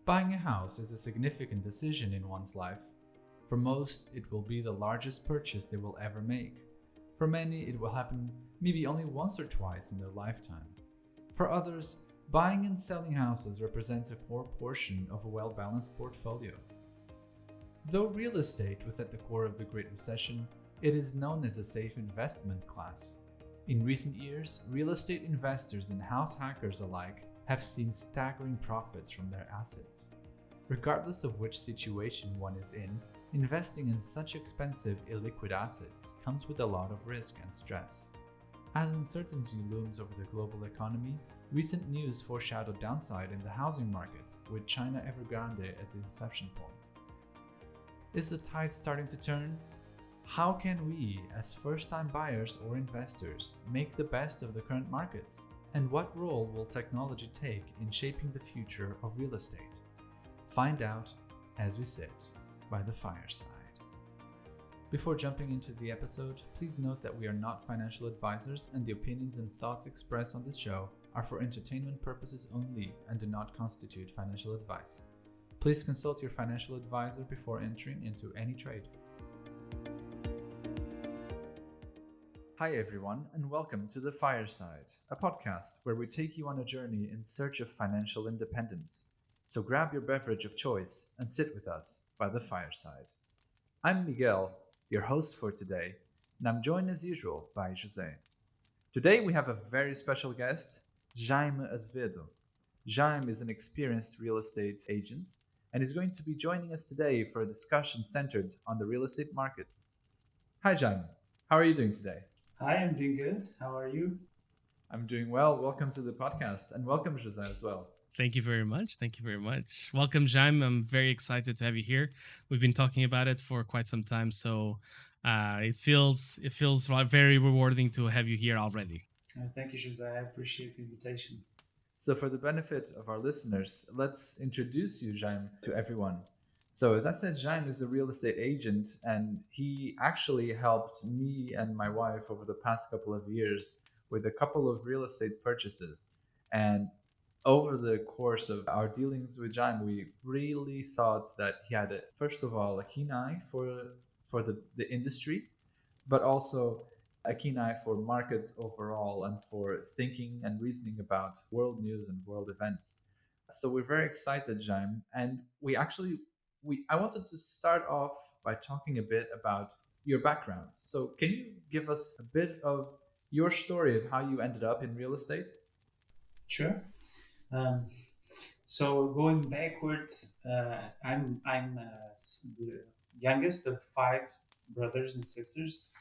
Buying a house is a significant decision in one's life. For most, it will be the largest purchase they will ever make. For many, it will happen maybe only once or twice in their lifetime. For others, buying and selling houses represents a core portion of a well-balanced portfolio. Though real estate was at the core of the Great Recession, it is known as a safe investment class. In recent years, real estate investors and house hackers alike have seen staggering profits from their assets. Regardless of which situation one is in, investing in such expensive illiquid assets comes with a lot of risk and stress. As uncertainty looms over the global economy, recent news foreshadowed downside in the housing market, with China Evergrande at the inception point. Is the tide starting to turn? How can we, as first-time buyers or investors, make the best of the current markets? And what role will technology take in shaping the future of real estate? Find out as we sit by the fireside. Before jumping into the episode, please note that we are not financial advisors and the opinions and thoughts expressed on this show are for entertainment purposes only and do not constitute financial advice. Please consult your financial advisor before entering into any trade. Hi everyone, and welcome to The Fireside, a podcast where we take you on a journey in search of financial independence. So grab your beverage of choice and sit with us by the fireside. I'm Miguel, your host for today, and I'm joined as usual by Jose. Today we have a very special guest, Jaime Azevedo. Jaime is an experienced real estate agent and is going to be joining us today for a discussion centered on the real estate markets. Hi Jaime, how are you doing today? Hi, I'm doing good. How are you? I'm doing well. Welcome to the podcast, and welcome Jose as well. Thank you very much. Thank you very much. Welcome, Jaime. I'm very excited to have you here. We've been talking about it for quite some time, so it feels very rewarding to have you here already. Thank you, Jose. I appreciate the invitation. So for the benefit of our listeners, let's introduce you, Jaime, to everyone. So as I said, Jaime is a real estate agent, and he actually helped me and my wife over the past couple of years with a couple of real estate purchases. And over the course of our dealings with Jaime, we really thought that he had, first of all, a keen eye for the industry, but also a keen eye for markets overall and for thinking and reasoning about world news and world events. So we're very excited, Jaime, and I wanted to start off by talking a bit about your backgrounds. So can you give us a bit of your story of how you ended up in real estate? Sure. So going backwards, I'm the youngest of 5 brothers and sisters.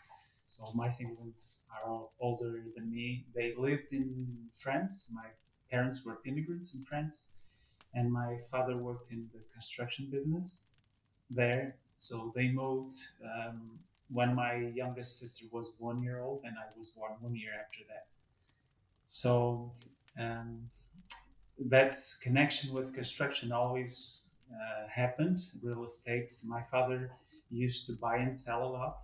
So my siblings are all older than me. They lived in France. My parents were immigrants in France, and my father worked in the construction business there. So they moved when my youngest sister was 1 year old, and I was born 1 year after that. So that connection with construction always happened. Real estate. My father used to buy and sell a lot,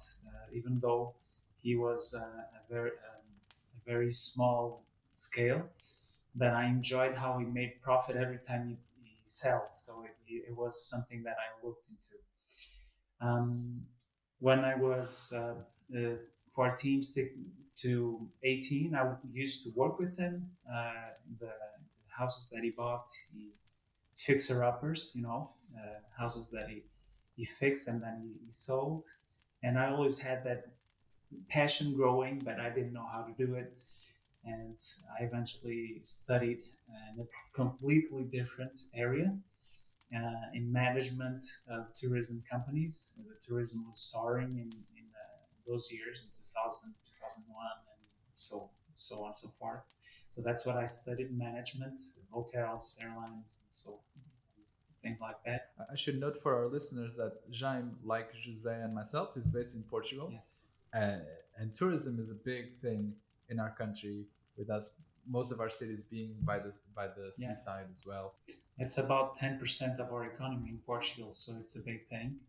even though he was a very small scale. But I enjoyed how he made profit every time he sold. So it was something that I looked into. When I was 14 to 18, I used to work with him. The houses that he bought, he fixer-uppers, houses that he fixed and then he sold. And I always had that passion growing, but I didn't know how to do it. And I eventually studied in a completely different area in management of tourism companies. The tourism was soaring in those years, in 2000, 2001, and so on and so forth. So that's what I studied, management, hotels, airlines, and so things like that. I should note for our listeners that Jaime, like Jose and myself, is based in Portugal. Yes. And tourism is a big thing in our country, with us, most of our cities being by the seaside as well. It's about 10% of our economy in Portugal, so it's a big thing.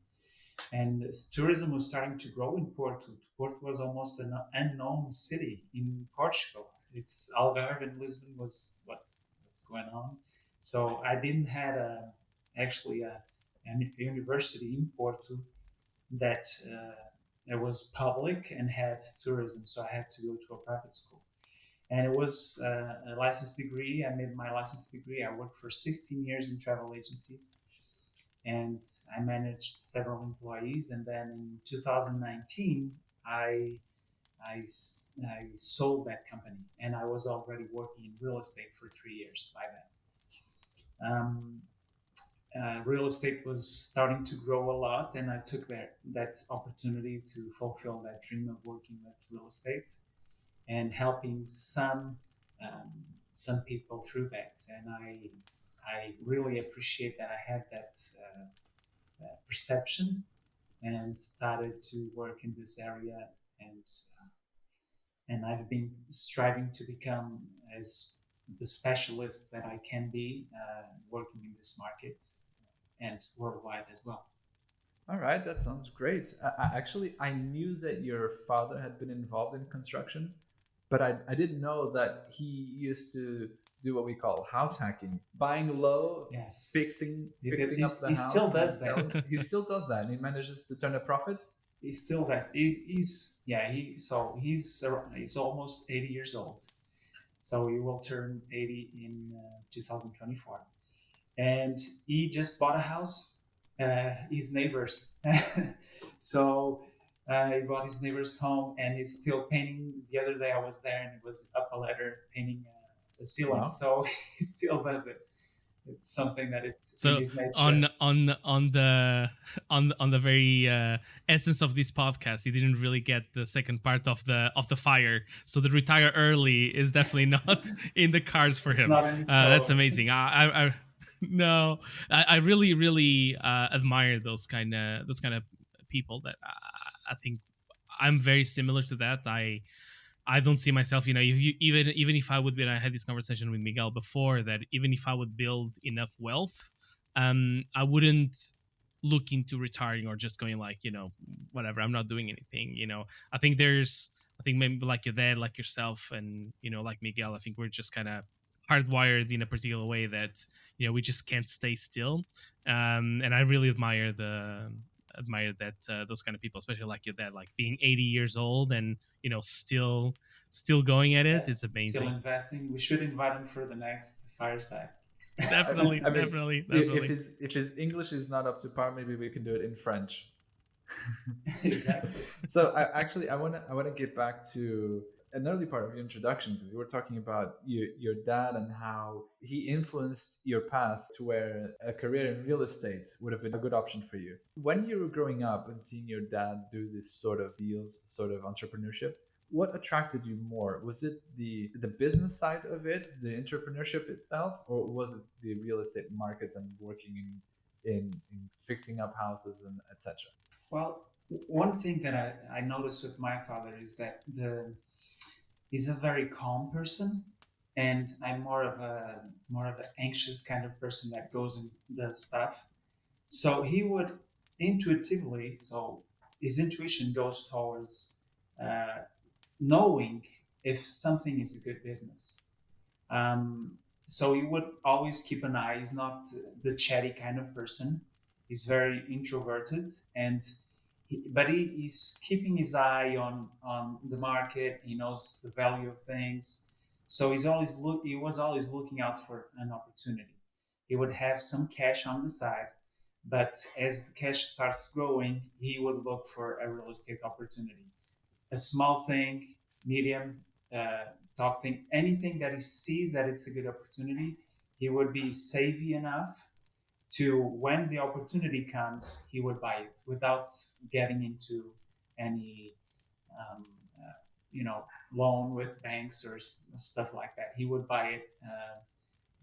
And tourism was starting to grow in Porto. Porto was almost an unknown city in Portugal. It's Algarve and Lisbon was what's going on. So I didn't have actually a university in Porto that it was public and had tourism, so I had to go to a private school. And it was a license degree. I made my license degree. I worked for 16 years in travel agencies, and I managed several employees. And then in 2019, I I sold that company, and I was already working in real estate for 3 years by then. Real estate was starting to grow a lot, and I took that opportunity to fulfill that dream of working with real estate and helping um, some people through that. And I really appreciate that I had that perception and started to work in this area, and I've been striving to become as the specialist that I can be, working in this market and worldwide as well. All right, that sounds great. I knew that your father had been involved in construction, but I didn't know that he used to do what we call house hacking, buying low, Yes, fixing up the he house. still does that. He still does that, and he manages to turn a profit. He's still that. He's yeah. He's almost 80 years old, so he will turn 80 in 2024, and he just bought a house. His neighbors, so he bought his neighbor's home, and he's still painting. The other day I was there, and it was up a ladder painting the ceiling. Wow. So he still does it. It's something that it's So in his nature. On the very essence of this podcast, he didn't really get the second part of the fire. So the retire early is definitely not in the cards for him. Not in his That's code. amazing. I no, I really admire those kind of people that I think I'm very similar to that. I don't see myself, even if I would be, and I had this conversation with Miguel before, that even if I would build enough wealth, I wouldn't look into retiring or just going like, whatever, I'm not doing anything. I think maybe like your dad, like yourself, and, like Miguel, I think we're just kind of hardwired in a particular way that, we just can't stay still. And I really admire that those kind of people, especially like your dad, like being 80 years old and still going at it. It's amazing. Still investing. We should invite him for the next Fireside. Definitely. If his English is not up to par, maybe we can do it in French. Exactly. So I want to get back to an early part of your introduction, because you were talking about your dad and how he influenced your path to where a career in real estate would have been a good option for you. When you were growing up and seeing your dad do this sort of deals, sort of entrepreneurship, what attracted you more? Was it the business side of it, the entrepreneurship itself, or was it the real estate markets and working in fixing up houses and etc.? Well, one thing that I noticed with my father is that he's a very calm person, and I'm more of an anxious kind of person that goes and does stuff. So he would intuitively, so his intuition goes towards uh, knowing if something is a good business. Um, so he would always keep an eye. He's not the chatty kind of person. He's very introverted, and he's keeping his eye on the market. He knows the value of things, so he was always looking out for an opportunity. He would have some cash on the side, but as the cash starts growing, he would look for a real estate opportunity, a small thing, medium, top thing, anything that he sees that it's a good opportunity. He would be savvy enough to, when the opportunity comes, he would buy it without getting into any um, uh, loan with banks or stuff like that. He would buy it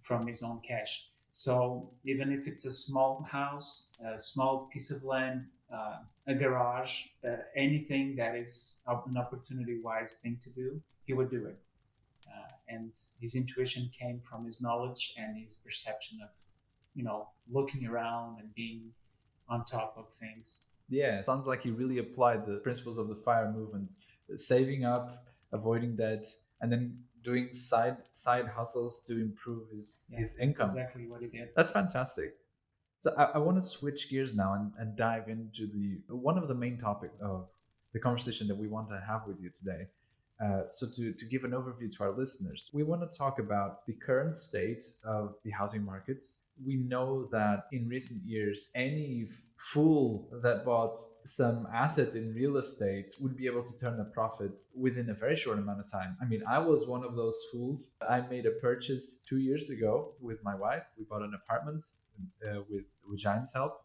from his own cash. So even if it's a small house, a small piece of land, a garage, anything that is an opportunity-wise thing to do, he would do it. And his intuition came from his knowledge and his perception of, looking around and being on top of things. Yeah, it sounds like he really applied the principles of the fire movement, saving up, avoiding debt, and then doing side hustles to improve his income. That's exactly what he did. That's fantastic. So I want to switch gears now and dive into the one of the main topics of the conversation that we want to have with you today. So to give an overview to our listeners, we want to talk about the current state of the housing market. We know that in recent years, any fool that bought some asset in real estate would be able to turn a profit within a very short amount of time. I mean, I was one of those fools. I made a purchase 2 years ago with my wife. We bought an apartment with Jaime's help.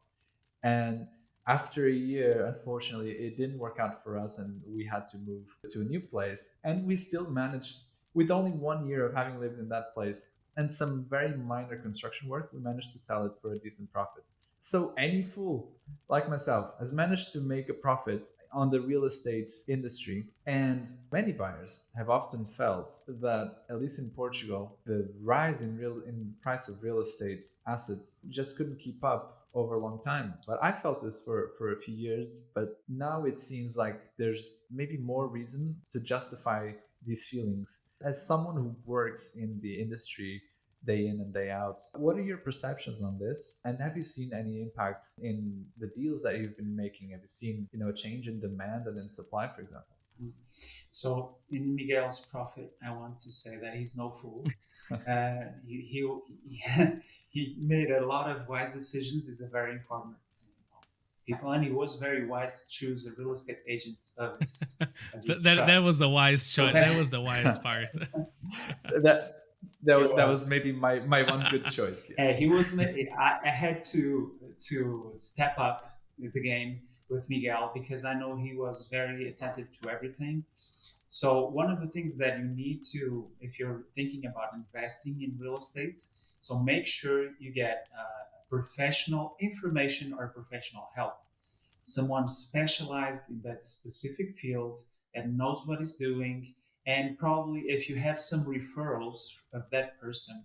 And after a year, unfortunately, it didn't work out for us, and we had to move to a new place. And we still managed, with only 1 year of having lived in that place and some very minor construction work, we managed to sell it for a decent profit. So any fool like myself has managed to make a profit on the real estate industry. And many buyers have often felt that, at least in Portugal, the rise in price of real estate assets just couldn't keep up over a long time. But I felt this for a few years, but now it seems like there's maybe more reason to justify these feelings. As someone who works in the industry day in and day out, what are your perceptions on this? And have you seen any impact in the deals that you've been making? Have you seen, a change in demand and in supply, for example? So in Miguel's profit, I want to say that he's no fool. He made a lot of wise decisions. He's a very informed people, and he was very wise to choose a real estate agent of his that was the wise choice. That was the wise part. that was maybe my one good choice. Yes. He was. I had to step up the game with Miguel because I know he was very attentive to everything. So one of the things that you need to, if you're thinking about investing in real estate, so make sure you get professional information or professional help. Someone specialized in that specific field that knows what he's doing, and probably if you have some referrals of that person,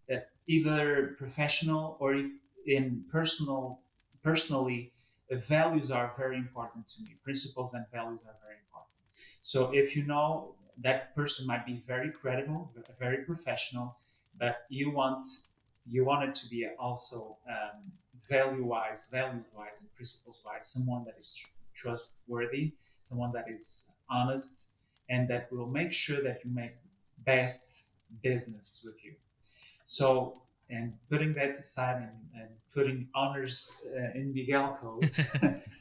that either professional or in personally, values are very important to me. Principles and values are very important. So if you know that person might be very credible, very professional, but you want it to be also values-wise, and principles-wise, someone that is trustworthy, someone that is honest, and that will make sure that you make the best business with you. So, and putting that aside and putting honors in Miguel code,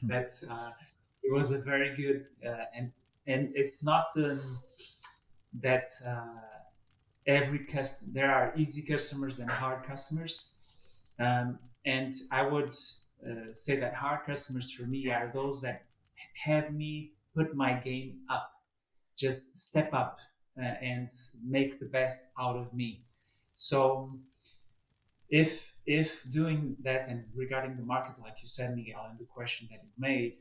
that it was a very good and it's not that there are easy customers and hard customers, and I would say that hard customers for me are those that have me put my game up, just step up and make the best out of me. So if doing that, and regarding the market, like you said, Miguel, and the question that you made,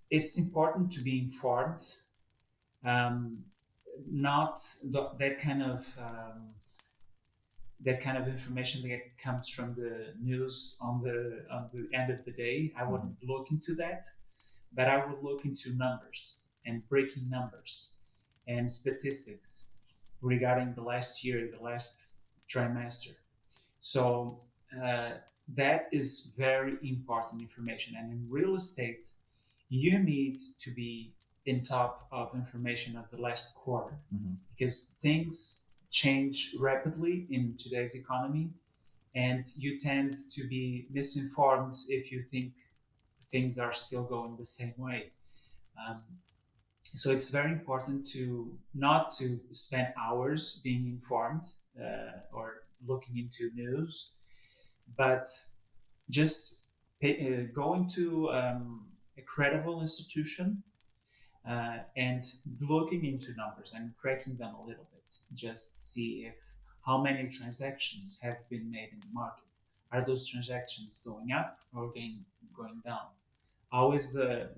it's important to be informed, not that kind of information that comes from the news on the end of the day. I wouldn't look into that, but I would look into numbers and breaking numbers and statistics regarding the last year, the last trimester. So that is very important information. And in real estate, you need to be in top of information of the last quarter, because things change rapidly in today's economy, and you tend to be misinformed if you think things are still going the same way. So it's very important to not to spend hours being informed or looking into news, but just going to a credible institution and looking into numbers and cracking them a little bit. Just see if how many transactions have been made in the market. Are those transactions going up or going down? How is the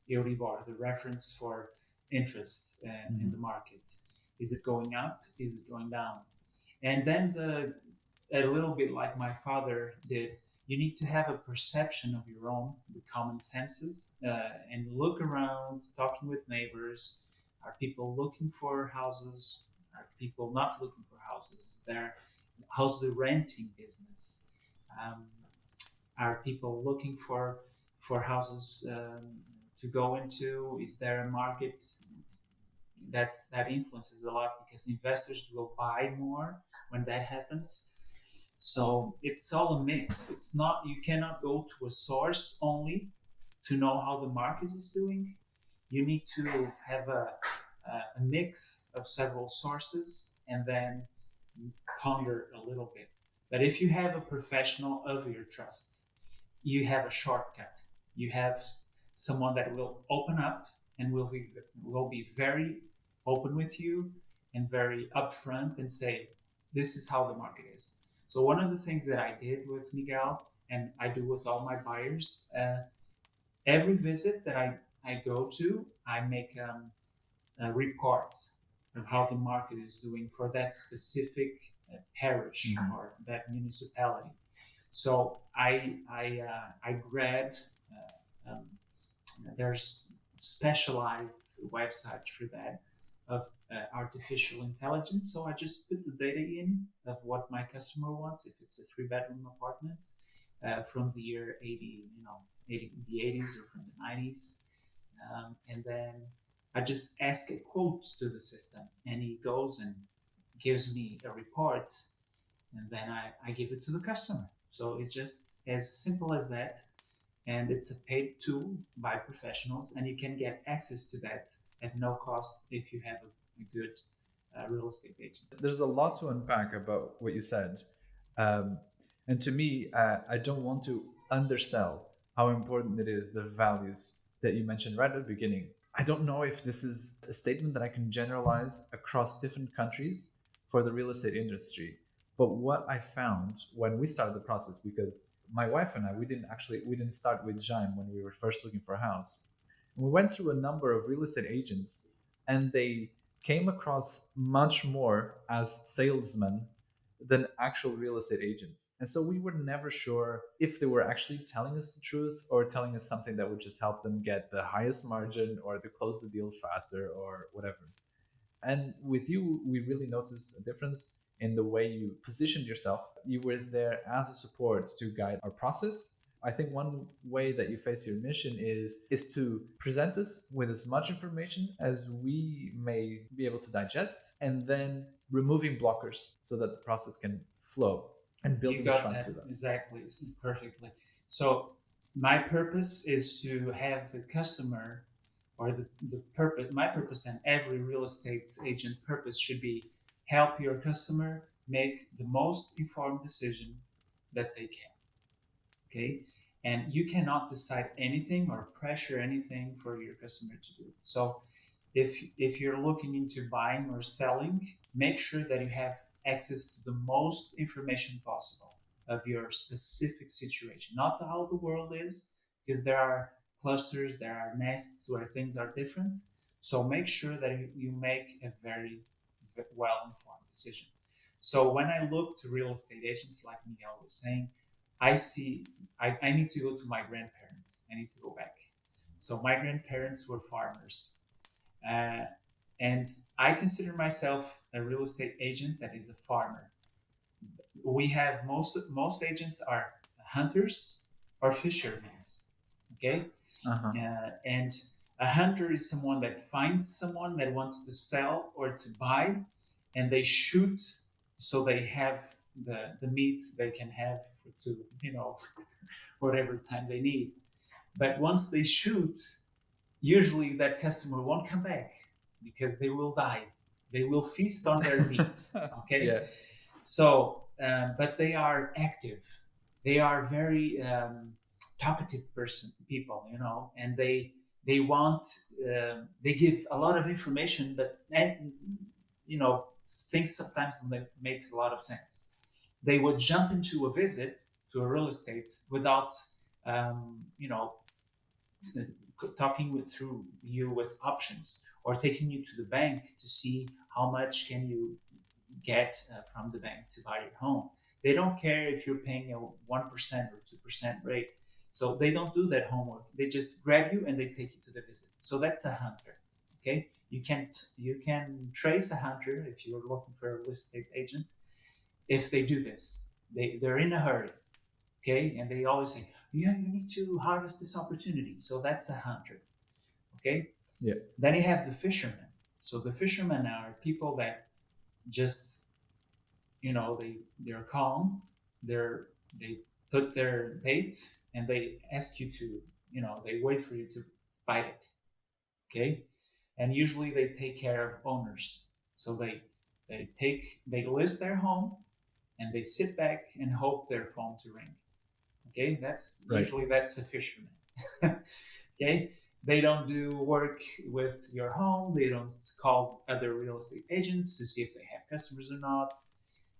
Euribor, the reference for interest in the market? Is it going up? Is it going down? And then a little bit like my father did, you need to have a perception of your own, the common senses, and look around, talking with neighbors. Are people looking for houses? Are people not looking for houses? Is there how's the renting business? Um, are people looking for houses to go into? Is there a market that influences a lot because investors will buy more when that happens? So it's all a mix. It's not, you cannot go to a source only to know how the market is doing. You need to have a mix of several sources and then ponder a little bit. But if you have a professional of your trust, you have a shortcut. You have someone that will open up and will be very open with you and very upfront and say, this is how the market is. So one of the things that I did with Miguel, and I do with all my buyers, every visit that I go to, I make a report of how the market is doing for that specific parish or that municipality. So I grab there's specialized websites for that of artificial intelligence. So I just put the data in of what my customer wants. If it's a 3-bedroom apartment from the year 80, 80s or from the 90s, and then I just ask a quote to the system, and he goes and gives me a report, and then I give it to the customer. So it's just as simple as that. And it's a paid tool by professionals, and you can get access to that at no cost if you have a good real estate agent. There's a lot to unpack about what you said. And to me, I don't want to undersell how important it is, the values that you mentioned right at the beginning. I don't know if this is a statement that I can generalize across different countries for the real estate industry. But what I found when we started the process, because my wife and I, we didn't start with Jaime when we were first looking for a house. And we went through a number of real estate agents, and they came across much more as salesmen than actual real estate agents. And so we were never sure if they were actually telling us the truth or telling us something that would just help them get the highest margin or to close the deal faster or whatever. And with you, we really noticed a difference in the way you positioned yourself. You were there as a support to guide our process. I think one way that you face your mission is to present us with as much information as we may be able to digest, and then removing blockers so that the process can flow and building trust with us. Exactly, perfectly. So my purpose is to have the customer, or the purpose, my purpose, and every real estate agent purpose should be help your customer make the most informed decision that they can. Okay, and you cannot decide anything or pressure anything for your customer to do. So if you're looking into buying or selling, make sure that you have access to the most information possible of your specific situation, not how the world is, because there are clusters, there are nests where things are different. So make sure that you make a very well-informed decision. So when I look to real estate agents, like Miguel was saying, I need to go to my grandparents. I need to go back. So my grandparents were farmers. And I consider myself a real estate agent that is a farmer. We have most agents are hunters or fishermen. Okay? And a hunter is someone that finds someone that wants to sell or to buy, and they shoot so they have the meat they can have to, whatever time they need. But once they shoot, usually that customer won't come back because they will die. They will feast on their meat. Okay. Yeah. So, but they are active. They are very talkative people, and they want, they give a lot of information, but things sometimes that makes a lot of sense. They would jump into a visit to a real estate without, talking through you with options, or taking you to the bank to see how much can you get from the bank to buy your home. They don't care if you're paying a 1% or 2% rate. So they don't do that homework. They just grab you and they take you to the visit. So that's a hunter. Okay, you can trace a hunter if you're looking for a real estate agent. if they do this. They're in a hurry, okay? And they always say, yeah, you need to harvest this opportunity. So that's a hunter, okay? Yeah. Then you have the fishermen. So the fishermen are people that just, they're calm, they put their bait and they ask you to, they wait for you to bite it, okay? And usually they take care of owners. So they list their home and they sit back and hope their phone to ring. Okay, Right. that's a fisherman. Okay, they don't do work with your home. They don't call other real estate agents to see if they have customers or not.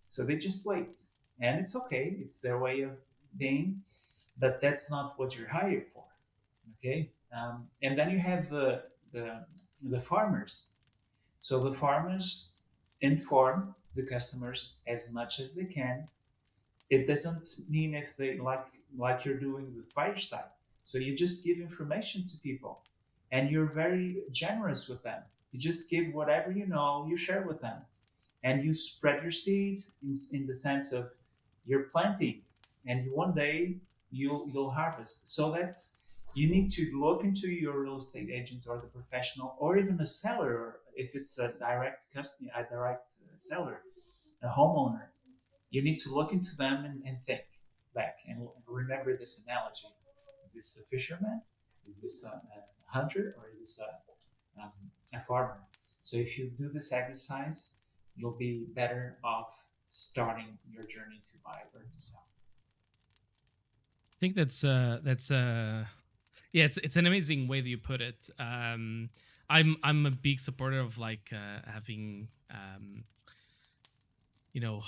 So they just wait, and it's okay. It's their way of being, but that's not what you're hired for. Okay, and then you have the farmers. So the farmers inform the customers as much as they can. It doesn't mean if they like you're doing with Fireside. So you just give information to people, and you're very generous with them. You just give whatever you know, you share with them, and you spread your seed in the sense of you're planting, and one day you'll harvest. So that's, you need to look into your real estate agent or the professional or even a seller, if it's a direct customer, a direct seller, a homeowner. You need to look into them and think back and remember this analogy. Is this a fisherman? Is this a hunter? Or is this a farmer? So if you do this exercise, you'll be better off starting your journey to buy or to sell. I think that's yeah, it's an amazing way that you put it. I'm a big supporter of like having you know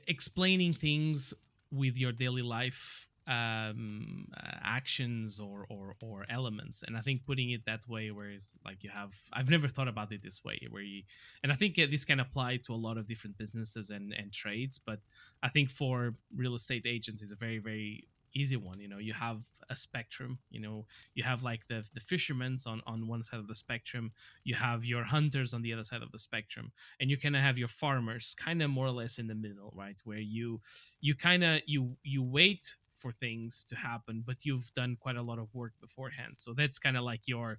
explaining things with your daily life actions or elements, and I think putting it that way, whereas like you have, I've never thought about it this way, where you, and I think this can apply to a lot of different businesses and trades, but I think for real estate agents is a very very easy one. You have a spectrum. You have like the fishermen's on one side of the spectrum, you have your hunters on the other side of the spectrum, and you kind of have your farmers kind of more or less in the middle, right, where you kind of you wait for things to happen, but you've done quite a lot of work beforehand. So that's kind of like your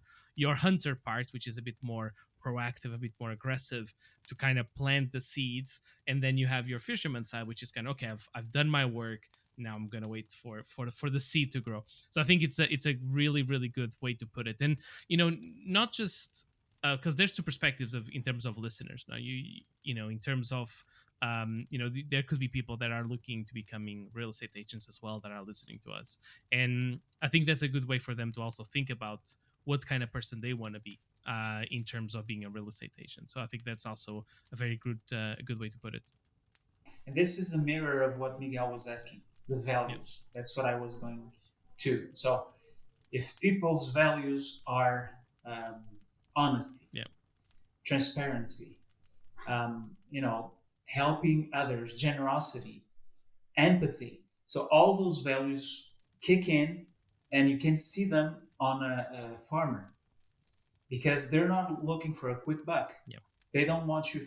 hunter part, which is a bit more proactive, a bit more aggressive, to kind of plant the seeds. And then you have your fisherman side, which is kind of, okay, I've done my work, now I'm gonna wait for the seed to grow. So I think it's a really really good way to put it. And not just because there's two perspectives of in terms of listeners. Now in terms of there could be people that are looking to becoming real estate agents as well that are listening to us, and I think that's a good way for them to also think about what kind of person they want to be in terms of being a real estate agent. So I think that's also a very good way to put it. And this is a mirror of what Miguel was asking, the values. Yep. That's what I was going to. So if people's values are honesty, yep, transparency, helping others, generosity, empathy. So all those values kick in, and you can see them on a farmer, because they're not looking for a quick buck. Yep. They don't want you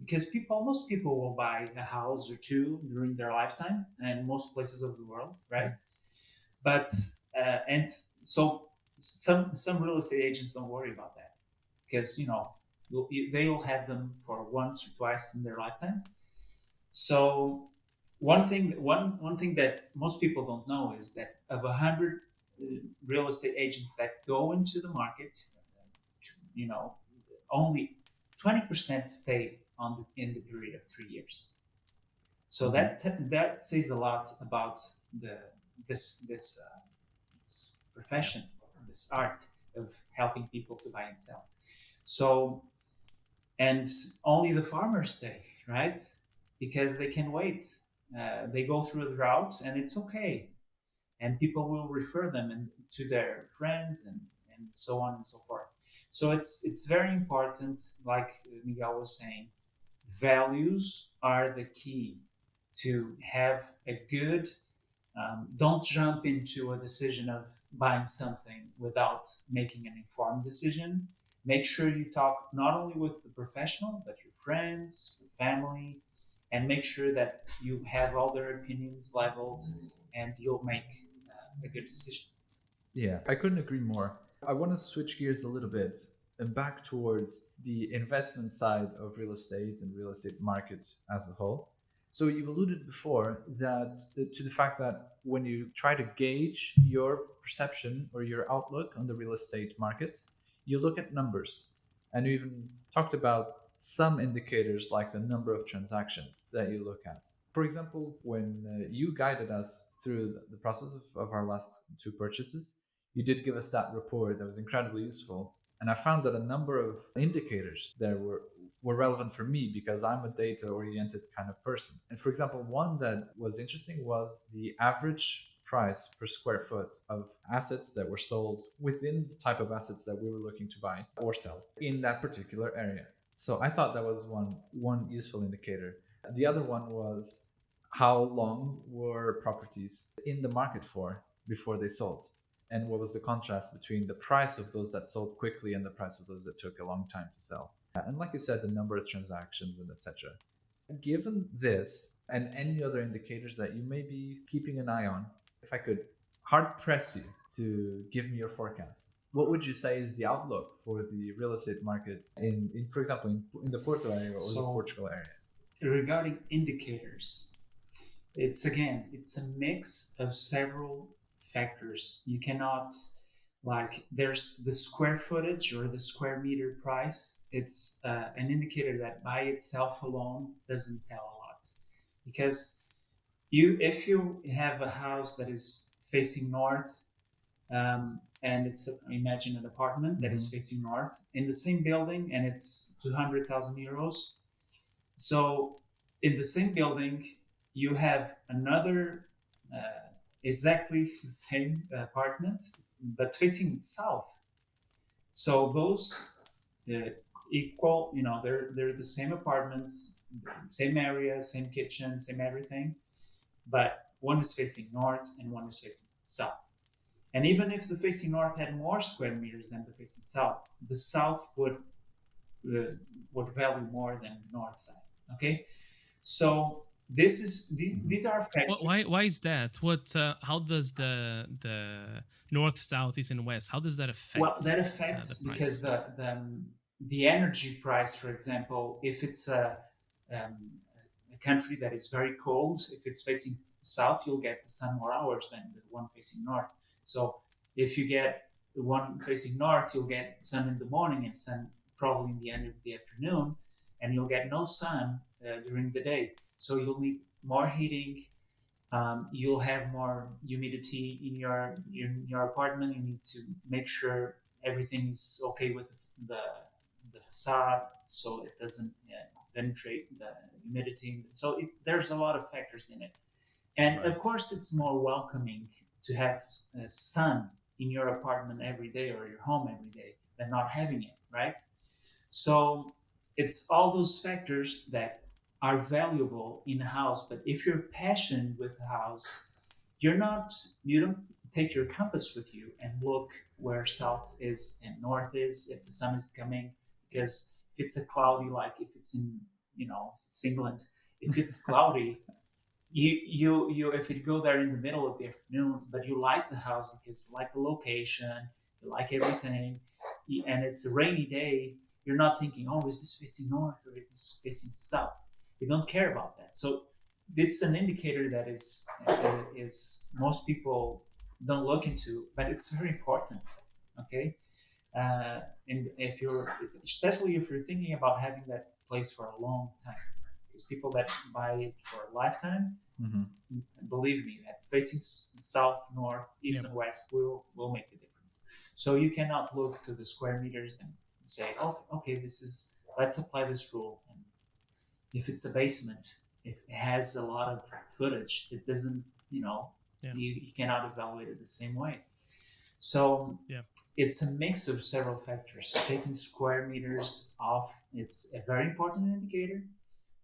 because most people will buy a house or two during their lifetime, and most places of the world, right? Mm-hmm. But and so some real estate agents don't worry about that, because they'll have them for once or twice in their lifetime. So one thing that most people don't know is that of 100 real estate agents that go into the market, only 20% stay in the period of 3 years. So that says a lot about this profession, this art of helping people to buy and sell. So, and only the farmers stay, right? Because they can wait. They go through a drought, and it's okay. And people will refer them to their friends and so on and so forth. So it's very important, like Miguel was saying, values are the key to have a good, don't jump into a decision of buying something without making an informed decision. Make sure you talk not only with the professional, but your friends, your family, and make sure that you have all their opinions leveled, and you'll make a good decision. Yeah, I couldn't agree more. I want to switch gears a little bit and back towards the investment side of real estate and real estate market as a whole. So you alluded before that to the fact that when you try to gauge your perception or your outlook on the real estate market, you look at numbers. And you even talked about some indicators like the number of transactions that you look at. For example, when you guided us through the process of our last two purchases, you did give us that report that was incredibly useful. And I found that a number of indicators there were relevant for me because I'm a data oriented kind of person. And for example, one that was interesting was the average price per square foot of assets that were sold within the type of assets that we were looking to buy or sell in that particular area. So I thought that was one useful indicator. The other one was how long were properties in the market for before they sold, and what was the contrast between the price of those that sold quickly and the price of those that took a long time to sell. And like you said, the number of transactions and etc. Given this and any other indicators that you may be keeping an eye on, if I could hard press you to give me your forecast, what would you say is the outlook for the real estate market in for example, in the Porto area or the Portugal area? Regarding indicators, it's a mix of several factors. You cannot, like, there's the square footage or the square meter price. It's an indicator that by itself alone doesn't tell a lot, because if you have a house that is facing north, and imagine an apartment that is facing north in the same building, and it's 200,000 euros. So in the same building, you have another exactly the same apartment, but facing south. So those equal, they're the same apartments, same area, same kitchen, same everything, but one is facing north and one is facing south. And even if the facing north had more square meters than the facing south, the south would value more than the north side. Okay, so these are factors. Why is that? How does the north, south, east, and west? How does that affect? Well, that affects because the energy price, for example, if it's a country that is very cold, if it's facing south, you'll get the sun more hours than the one facing north. So if you get the one facing north, you'll get sun in the morning and sun probably in the end of the afternoon, and you'll get no sun during the day. So you'll need more heating. You'll have more humidity in your apartment. You need to make sure everything is okay with the facade, so it doesn't penetrate the humidity. So there's a lot of factors in it. And right. Of course, it's more welcoming to have sun in your apartment every day or your home every day than not having it, right? So it's all those factors that are valuable in a house. But if you're passionate with the house, you don't take your compass with you and look where south is and north is, if the sun is coming, because if it's a cloudy, like if it's in, it's England, if it's cloudy, you if you go there in the middle of the afternoon, but you like the house because you like the location, you like everything, and it's a rainy day, you're not thinking, oh, is this facing north or is this facing south? You don't care about that. So it's an indicator that is most people don't look into, but it's very important. Okay, and especially if you're thinking about having that place for a long time, because people that buy it for a lifetime, believe me, that facing south, north, east, and west will make a difference. So you cannot look to the square meters and say, oh, okay, let's apply this rule. And if it's a basement, if it has a lot of footage, it doesn't, you cannot evaluate it the same way. So it's a mix of several factors. So taking square meters off, it's a very important indicator,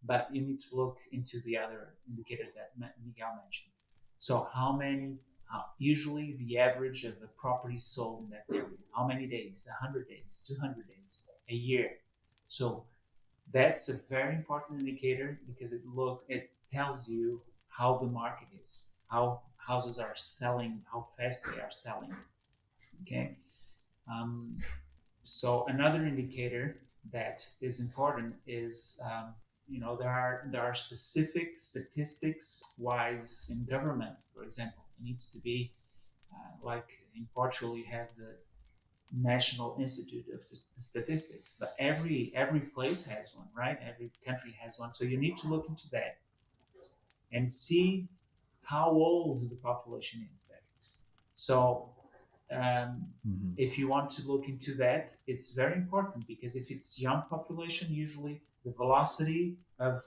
but you need to look into the other indicators that Miguel mentioned. So usually the average of a property sold in that area, how many days, 100 days, 200 days, a year. So That's a very important indicator because it tells you how the market is, how houses are selling, how fast they are selling. Okay. Um, so another indicator that is important is there are specific statistics wise in government. For example, it needs to be like in Portugal, you have the National Institute of Statistics, but every place has one, right? Every country has one. So you need to look into that and see how old the population is there. So if you want to look into that, it's very important because if it's young population, usually the velocity of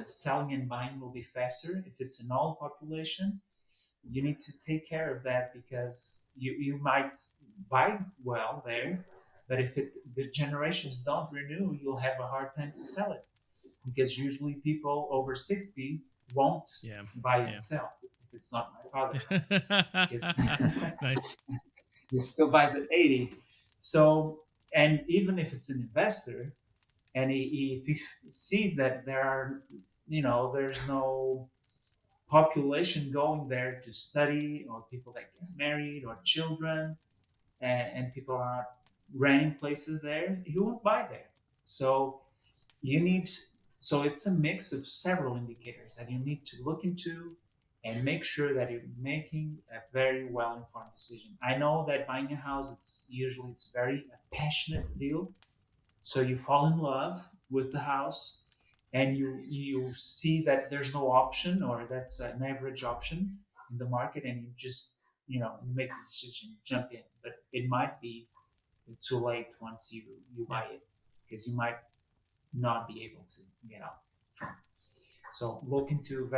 selling and buying will be faster. If it's an old population, you need to take care of that because you might buy well there, but if the generations don't renew, you'll have a hard time to sell it because usually people over 60 won't buy and sell if it's not my father, because Nice. he still buys at 80. So, and even if it's an investor and if he sees that there's no population going there to study, or people that get married, or children, and people are not renting places there, he won't buy there. So you need, so it's a mix of several indicators that you need to look into and make sure that you're making a very well informed decision. I know that buying a house, it's very a passionate deal. So you fall in love with the house and you see that there's no option, or that's an average option in the market, and you just you make the decision, jump in. But it might be too late once you buy it, because you might not be able to get out from it. So look into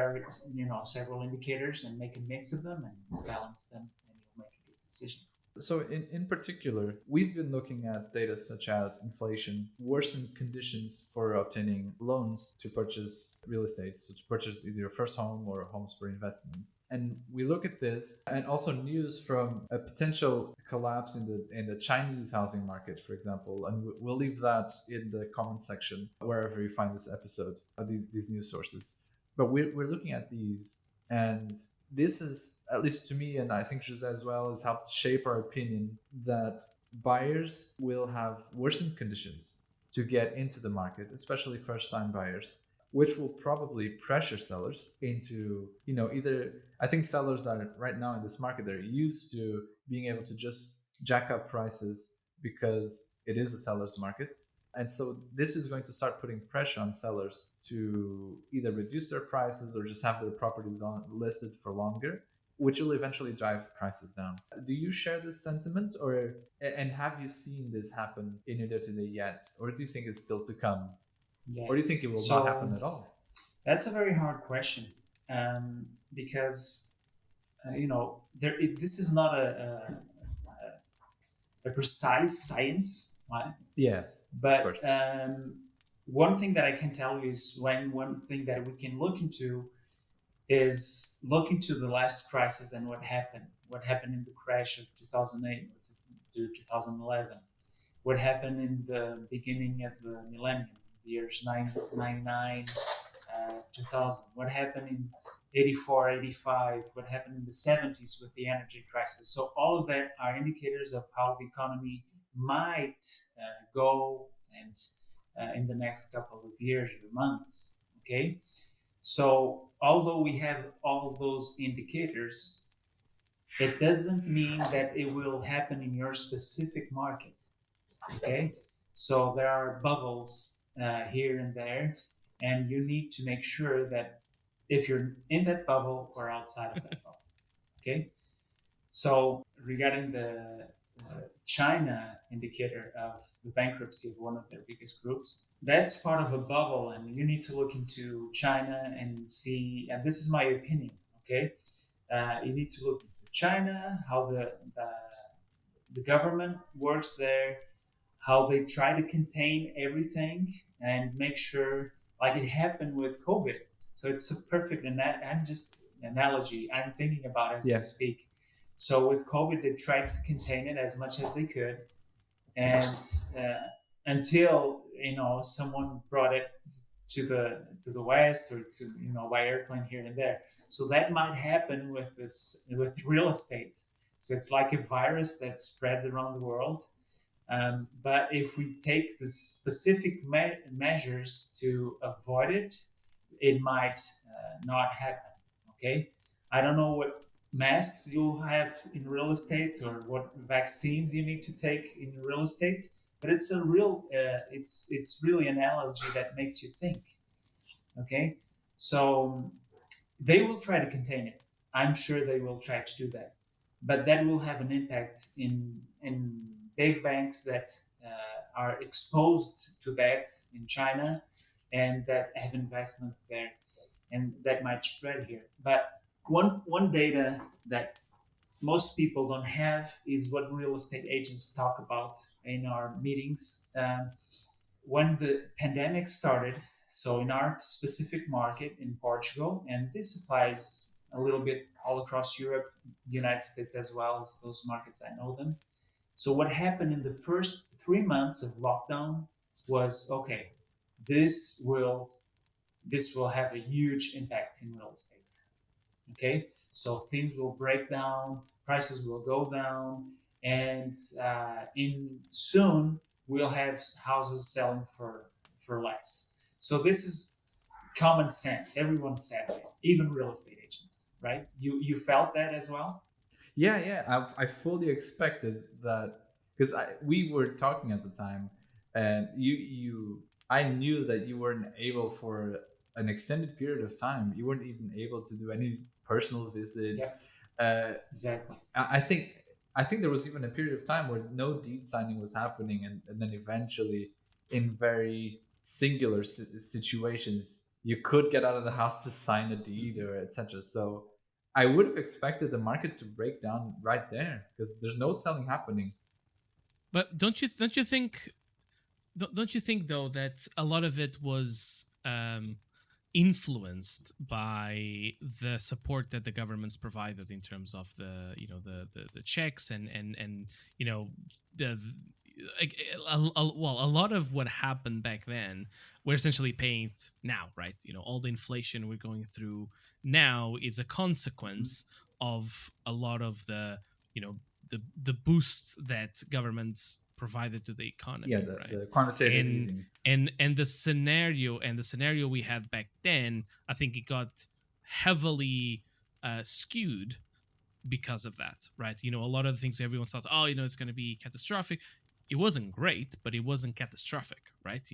several indicators and make a mix of them and balance them, and you'll make a good decision. So in particular, we've been looking at data such as inflation, worsened conditions for obtaining loans to purchase real estate, so to purchase either your first home or homes for investment. And we look at this, and also news from a potential collapse in the Chinese housing market, for example. And we'll leave that in the comment section wherever you find this episode, these news sources. But we're looking at these, and this is, at least to me, and I think Jose as well, has helped shape our opinion that buyers will have worsened conditions to get into the market, especially first-time buyers, which will probably pressure sellers into, either, I think sellers are right now in this market, they're used to being able to just jack up prices because it is a seller's market. And so this is going to start putting pressure on sellers to either reduce their prices or just have their properties listed for longer, which will eventually drive prices down. Do you share this sentiment, and have you seen this happen in your day-to-day yet? Or do you think it's still to come? Yeah. Or do you think it will not happen at all? That's a very hard question, because this is not a precise science, right? Yeah. But one thing that I can tell you is one thing that we can look into the last crisis and what happened in the crash of 2008 to 2011, what happened in the beginning of the millennium, the years 99, 2000, what happened in 84, 85, what happened in the 70s with the energy crisis. So all of that are indicators of how the economy might go and in the next couple of years or months. Okay, so although we have all those indicators, it doesn't mean that it will happen in your specific market. Okay, so there are bubbles here and there, and you need to make sure that if you're in that bubble or outside of that bubble. Okay, so regarding the China indicator of the bankruptcy of one of their biggest groups, that's part of a bubble, and you need to look into China and see, and this is my opinion, okay? You need to look into China, how the government works there, how they try to contain everything and make sure, like it happened with COVID. So it's a perfect, I'm just analogy I'm thinking about as we speak. So with COVID, they tried to contain it as much as they could. And until someone brought it to the west, or to by airplane here and there. So that might happen with this, with real estate. So it's like a virus that spreads around the world. But if we take the specific measures to avoid it, it might not happen. Okay, I don't know what masks you'll have in real estate, or what vaccines you need to take in real estate, but it's a real it's really an analogy that makes you think. Okay, so they will try to contain it. I'm sure they will try to do that, but that will have an impact in big banks that are exposed to that in China, and that have investments there, and that might spread here. But one data that most people don't have is what real estate agents talk about in our meetings. When the pandemic started, so in our specific market in Portugal, and this applies a little bit all across Europe, the United States as well, as those markets I know them. So what happened in the first 3 months of lockdown was, okay, this will this will have a huge impact in real estate. Okay, so things will break down, prices will go down, and in soon we'll have houses selling for less. So this is common sense. Everyone said that, even real estate agents, right? You felt that as well. I fully expected that because we were talking at the time, and I knew that you weren't able for an extended period of time. You weren't even able to do any personal visits. Yep, Uh, exactly. I think there was even a period of time where no deed signing was happening, and then eventually, in very singular situations, you could get out of the house to sign a deed or etc. So I would have expected the market to break down right there because there's no selling happening. But don't you think though that a lot of it was influenced by the support that the governments provided in terms of the the checks and the well, a lot of what happened back then we're essentially paying it now, right? All the inflation we're going through now is a consequence of a lot of the you know the boosts that governments provided to the Yeah, economy, right? the quantitative and easing. and the scenario we had back then, I think it got heavily skewed because of that, right? A lot of the things everyone thought, oh, it's going to be catastrophic. It wasn't great, but it wasn't catastrophic, right?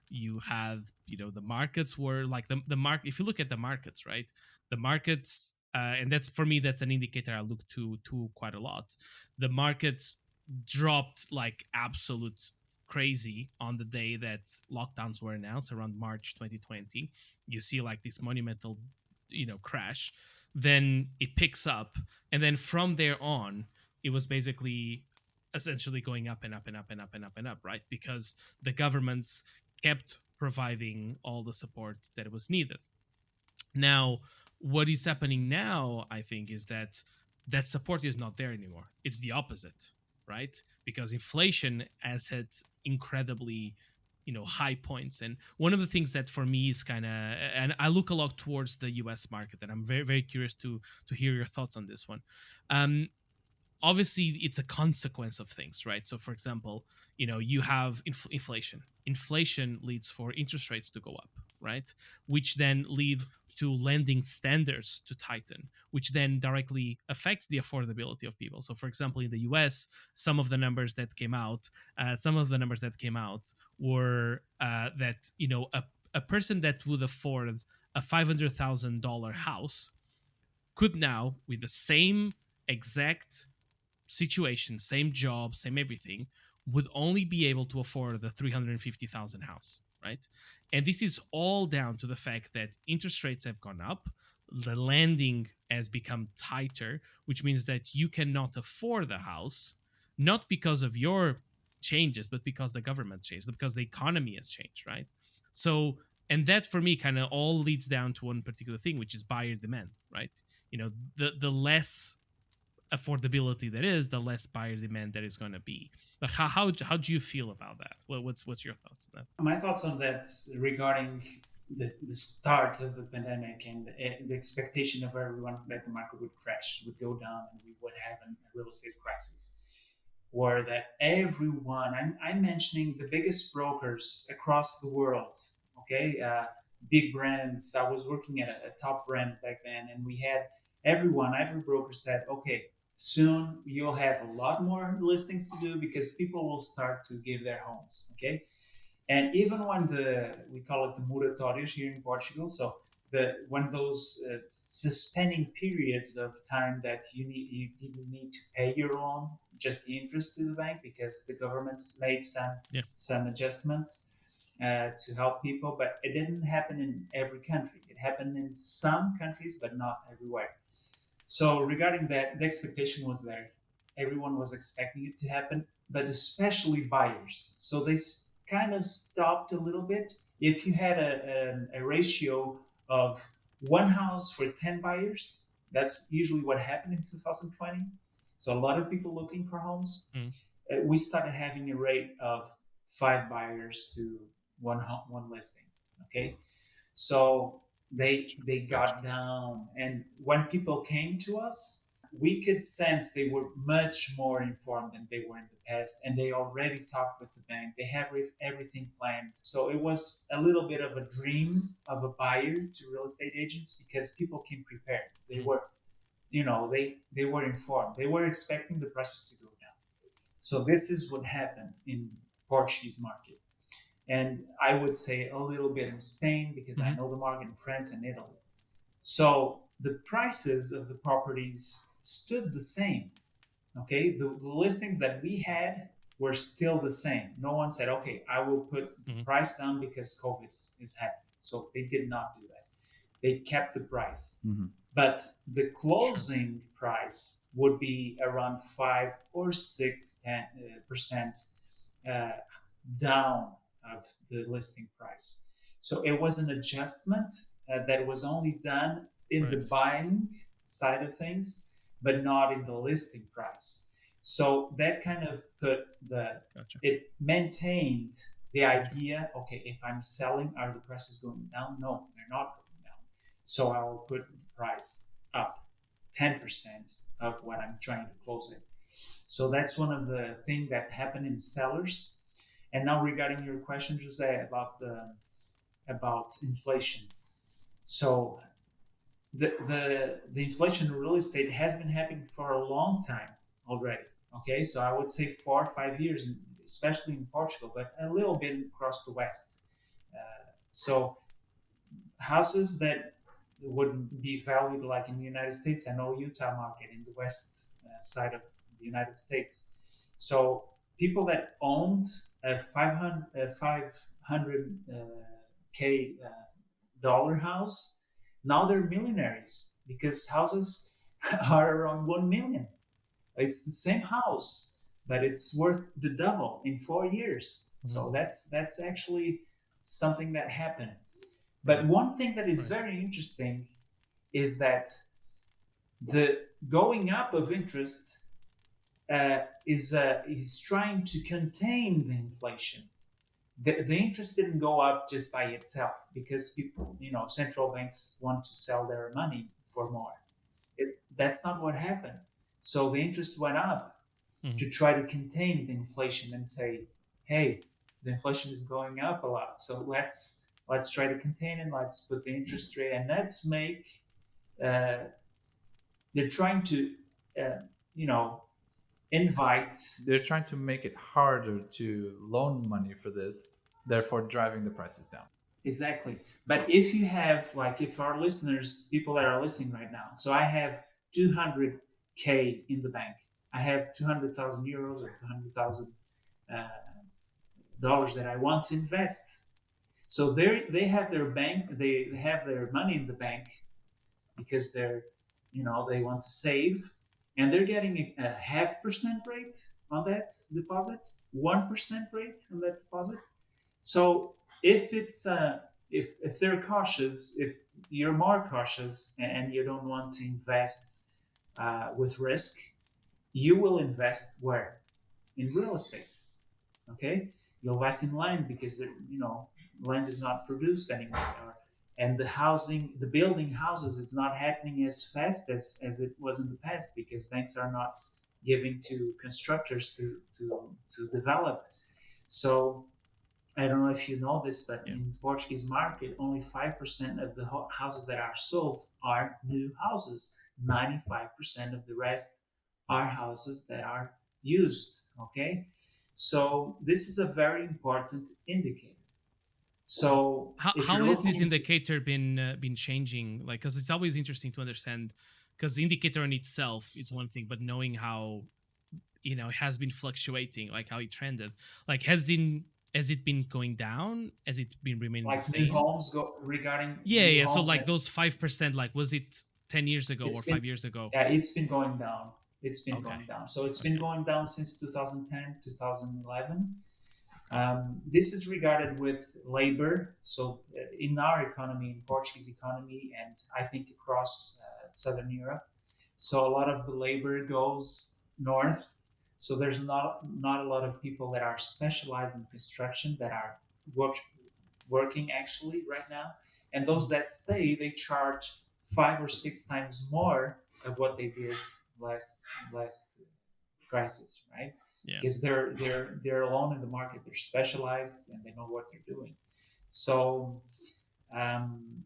You had, the markets were like the market. If you look at the markets, right, the markets, and that's for me, that's an indicator I look to quite a lot. The markets dropped like absolute crazy on the day that lockdowns were announced around March 2020. You see like this monumental, crash. Then it picks up, and then from there on, it was basically essentially going up and up and up and up and up and up, right? Because the governments kept providing all the support that was needed. Now, what is happening now, I think, is that support is not there anymore. It's the opposite, right? Because inflation has had incredibly, high points. And one of the things that for me is kind of, and I look a lot towards the US market, and I'm very, very curious to hear your thoughts on this one. Um, Obviously it's a consequence of things, right? So for example, you have inflation leads for interest rates to go up, right? Which then lead to lending standards to tighten, which then directly affects the affordability of people. So for example, in the US, some of the numbers that came out were that a person that would afford a $500,000 house could now, with the same exact situation, same job, same everything, would only be able to afford the 350,000 house, right? And this is all down to the fact that interest rates have gone up, the lending has become tighter, which means that you cannot afford the house, not because of your changes, but because the government changed, because the economy has changed, right? So, and that for me kind of all leads down to one particular thing, which is buyer demand, right? The less affordability that is, the less buyer demand that is going to be. But how do you feel about that? What's your thoughts on that? My thoughts on that regarding the start of the pandemic and the expectation of everyone that the market would crash, would go down, and we would have a real estate crisis, were that everyone, I'm mentioning the biggest brokers across the world, okay, big brands. I was working at a top brand back then, and we had every broker said, okay, soon you'll have a lot more listings to do because people will start to give their homes, okay? And even when we call it the moratórios here in Portugal, so when those suspending periods of time that you didn't need to pay your loan, just the interest to the bank, because the government's made some adjustments to help people, but it didn't happen in every country. It happened in some countries, but not everywhere. So regarding that, the expectation was there. Everyone was expecting it to happen, but especially buyers. So they kind of stopped a little bit. If you had a ratio of one house for 10 buyers, that's usually what happened in 2020. So a lot of people looking for homes. We started having a rate of 5 buyers to one listing. Okay, so they got down, and when people came to us, we could sense they were much more informed than they were in the past, and they already talked with the bank. They have everything planned. So it was a little bit of a dream of a buyer to real estate agents because people came prepared. They were, they were informed. They were expecting the prices to go down. So this is what happened in Portuguese market. And I would say a little bit in Spain because I know the market in France and Italy. So the prices of the properties stood the same. Okay, the listings that we had were still the same. No one said, okay, I will put the price down because COVID is happening. So they did not do that. They kept the price. But the closing price would be around 5 or 6% down of the listing price. So it was an adjustment that was only done in the buying side of things, but not in the listing price. So that kind of it maintained the idea, okay, if I'm selling, are the prices going down? No, they're not going down. So I will put the price up 10% of what I'm trying to close it. So that's one of the things that happened in sellers. And now regarding your question, Jose, about inflation. So the inflation in real estate has been happening for a long time already. Okay, so I would say 4 or 5 years, especially in Portugal, but a little bit across the West. So houses that would be valued like in the United States, I know Utah market in the West side of the United States. So people that owned a $500K dollar house, now they're millionaires because houses are around 1 million. It's the same house, but it's worth the double in 4 years. So that's actually something that happened. But one thing that is very interesting is that the going up of interest is trying to contain the inflation. The interest didn't go up just by itself because people, central banks want to sell their money for more. That's not what happened. So the interest went up to try to contain the inflation and say, hey, the inflation is going up a lot. So let's try to contain it. Let's put the interest rate and let's make. They're trying to, invite. They're trying to make it harder to loan money for this, therefore driving the prices down. Exactly. But if you have, if our listeners, people that are listening right now, so I have 200K in the bank. I have 200,000 euros or 200,000 dollars that I want to invest. So they have their bank, they have their money in the bank because they're, they want to save, and they're getting a 0.5% rate on that deposit, 1% rate on that deposit. So if it's if they're cautious, if you're more cautious and you don't want to invest with risk, you will invest where? In real estate. Okay, you'll invest in land because land is not produced anymore, and the building houses is not happening as fast as it was in the past because banks are not giving to constructors to develop. So I don't know if you know this, but Yeah. in the Portuguese market, only 5% of the houses that are sold are new houses. 95% of the rest are houses that are used. Okay, so this is a very important indicator. So if How you're has looking this into indicator been changing? Like, because it's always interesting to understand, because the indicator in itself is one thing, but knowing how it has been fluctuating, like how it trended, like has it been going down? Has it been remaining the like new same? homes go regarding Yeah, new yeah. So homes, like those 5%, like was it 10 years ago or it's been 5 years ago? yeah, it's been going down. It's been Okay, going down. So it's been okay, going down since 2010, 2011. This is regarded with labor. So in our economy, in Portuguese economy, and I think across Southern Europe, so a lot of the labor goes north. So there's not a lot of people that are specialized in construction that are work, working actually right now. And those that stay, they charge 5 or 6 times more of what they did last prices, right? yeah, Because they're alone in the market. They're specialized and they know what they're doing. So um,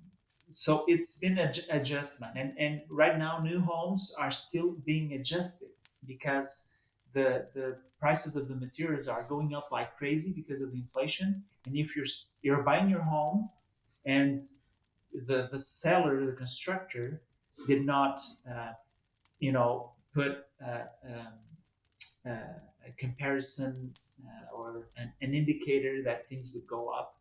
so it's been an adjustment, and right now new homes are still being adjusted because the prices of the materials are going up like crazy because of the inflation. And if you're buying your home and the seller, the constructor, did not put a comparison or an indicator that things would go up,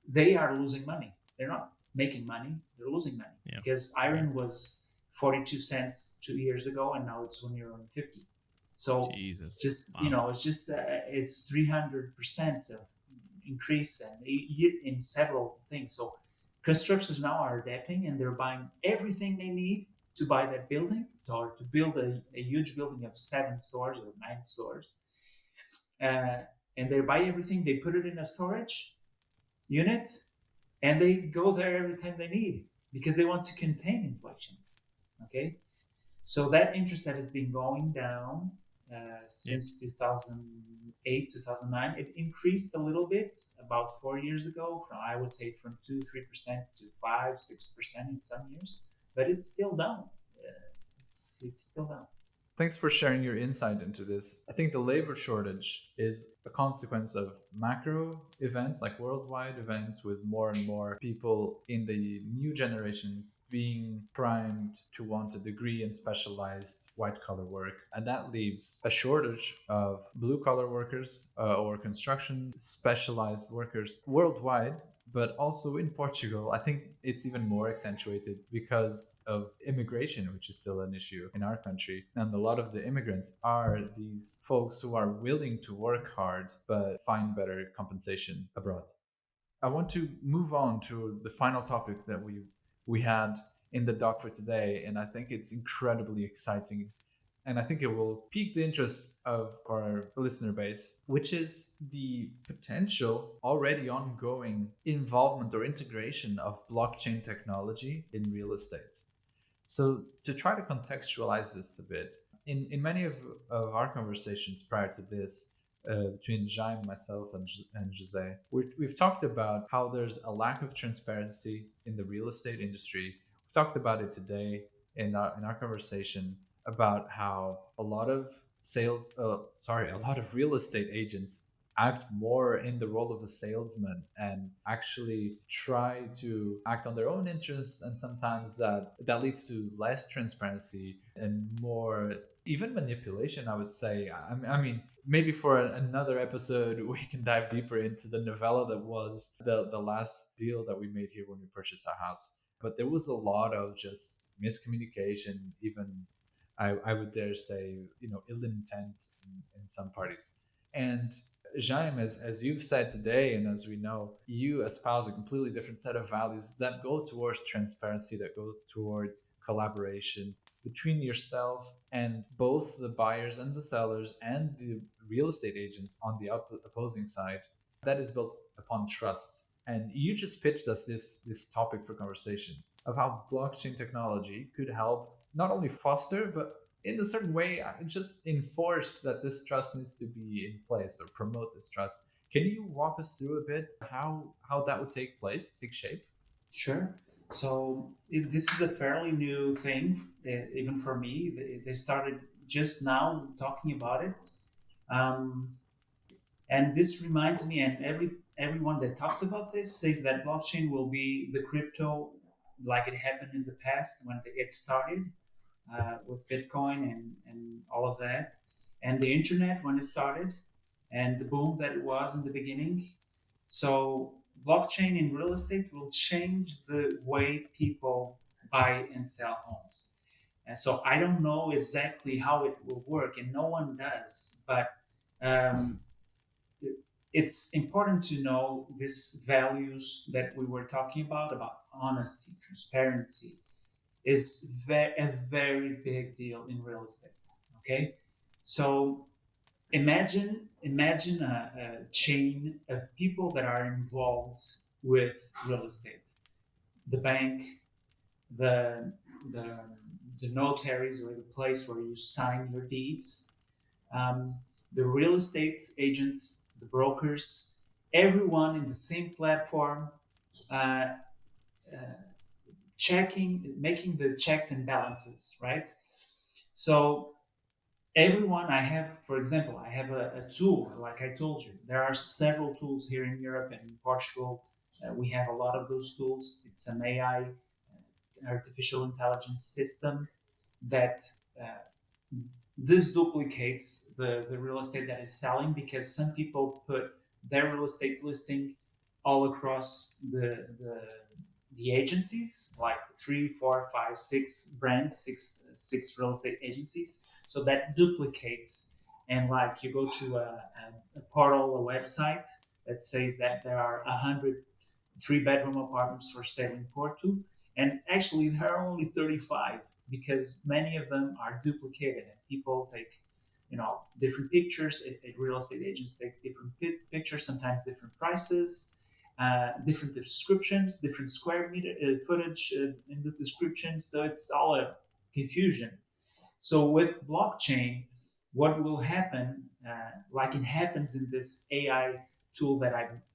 they are losing money. They're not making money, they're losing money yeah, because yeah. iron was 42 cents 2 years ago and now it's €1.50. So Jesus, just, wow. it's 300% of increase and in several things. So constructors now are adapting and they're buying everything they need to buy that building or to build a huge building of 7 stores or 9 stores. Uh, and they buy everything, they put it in a storage unit, and they go there every time they need because they want to contain inflation. Okay, so that interest that has been going down Yeah, since 2008, 2009, it increased a little bit about 4 years ago. From I would say from 2-3% to 5-6% in some years, but it's still down. It's still down. Thanks for sharing your insight into this. I think the labor shortage is a consequence of macro events, like worldwide events, with more and more people in the new generations being primed to want a degree in specialized white collar work. And that leaves a shortage of blue collar workers or construction specialized workers worldwide, but also in Portugal. I think it's even more accentuated because of immigration, which is still an issue in our country. And a lot of the immigrants are these folks who are willing to work hard but find better compensation abroad. I want to move on to the final topic that we had in the doc for today, and I think it's incredibly exciting, and I think it will pique the interest of our listener base, which is the potential already ongoing involvement or integration of blockchain technology in real estate. So, to try to contextualize this a bit, in many of our conversations prior to this, between Jaime, myself, and Jose, we've talked about how there's a lack of transparency in the real estate industry. We've talked about it today in our conversation about how a lot of real estate agents act more in the role of a salesman and actually try to act on their own interests, and sometimes that leads to less transparency and more even manipulation, I would say. I mean, maybe for another episode we can dive deeper into the novella that was the last deal that we made here when we purchased our house. But there was a lot of just miscommunication, even I would dare say, ill intent in some parties. And Jaime, as you've said today, and as we know, you espouse a completely different set of values that go towards transparency, that go towards collaboration. between yourself and both the buyers and the sellers and the real estate agents on the opposing side. That is built upon trust. And you just pitched us this topic for conversation of how blockchain technology could help not only foster, but in a certain way, just enforce that this trust needs to be in place or promote this trust. Can you walk us through a bit how that would take shape? Sure. So this is a fairly new thing, even for me. They started just now talking about it, um, and this reminds me. And everyone that talks about this says that blockchain will be the crypto, like it happened in the past when it started with Bitcoin and all of that, and the internet when it started, and the boom that it was in the beginning. So blockchain in real estate will change the way people buy and sell homes. And so I don't know exactly how it will work, and no one does. But um, it's important to know these values that we were talking about honesty, transparency, is a very big deal in real estate. Okay, so imagine a chain of people that are involved with real estate: the bank, the the, the notaries, or the place where you sign your deeds, um, the real estate agents, the brokers, everyone in the same platform, uh, uh, making the checks and balances, right? So everyone I have, for example, I have a tool, like I told you, there are several tools here in Europe and in Portugal. We have a lot of those tools. It's an AI, artificial intelligence system that uh, this duplicates the real estate that is selling, because some people put their real estate listing all across the agencies, like 3, 4, 5, 6 brands, six real estate agencies. So that duplicates, and like you go to a portal, a website that says that there are 100 three-bedroom apartments for sale in Porto, and actually there are only 35, because many of them are duplicated, and people take different pictures. Real estate agents take different pictures, sometimes different prices, different descriptions, different square meter footage in the descriptions. So it's all a confusion. So with blockchain, what will happen, like it happens in this AI tool that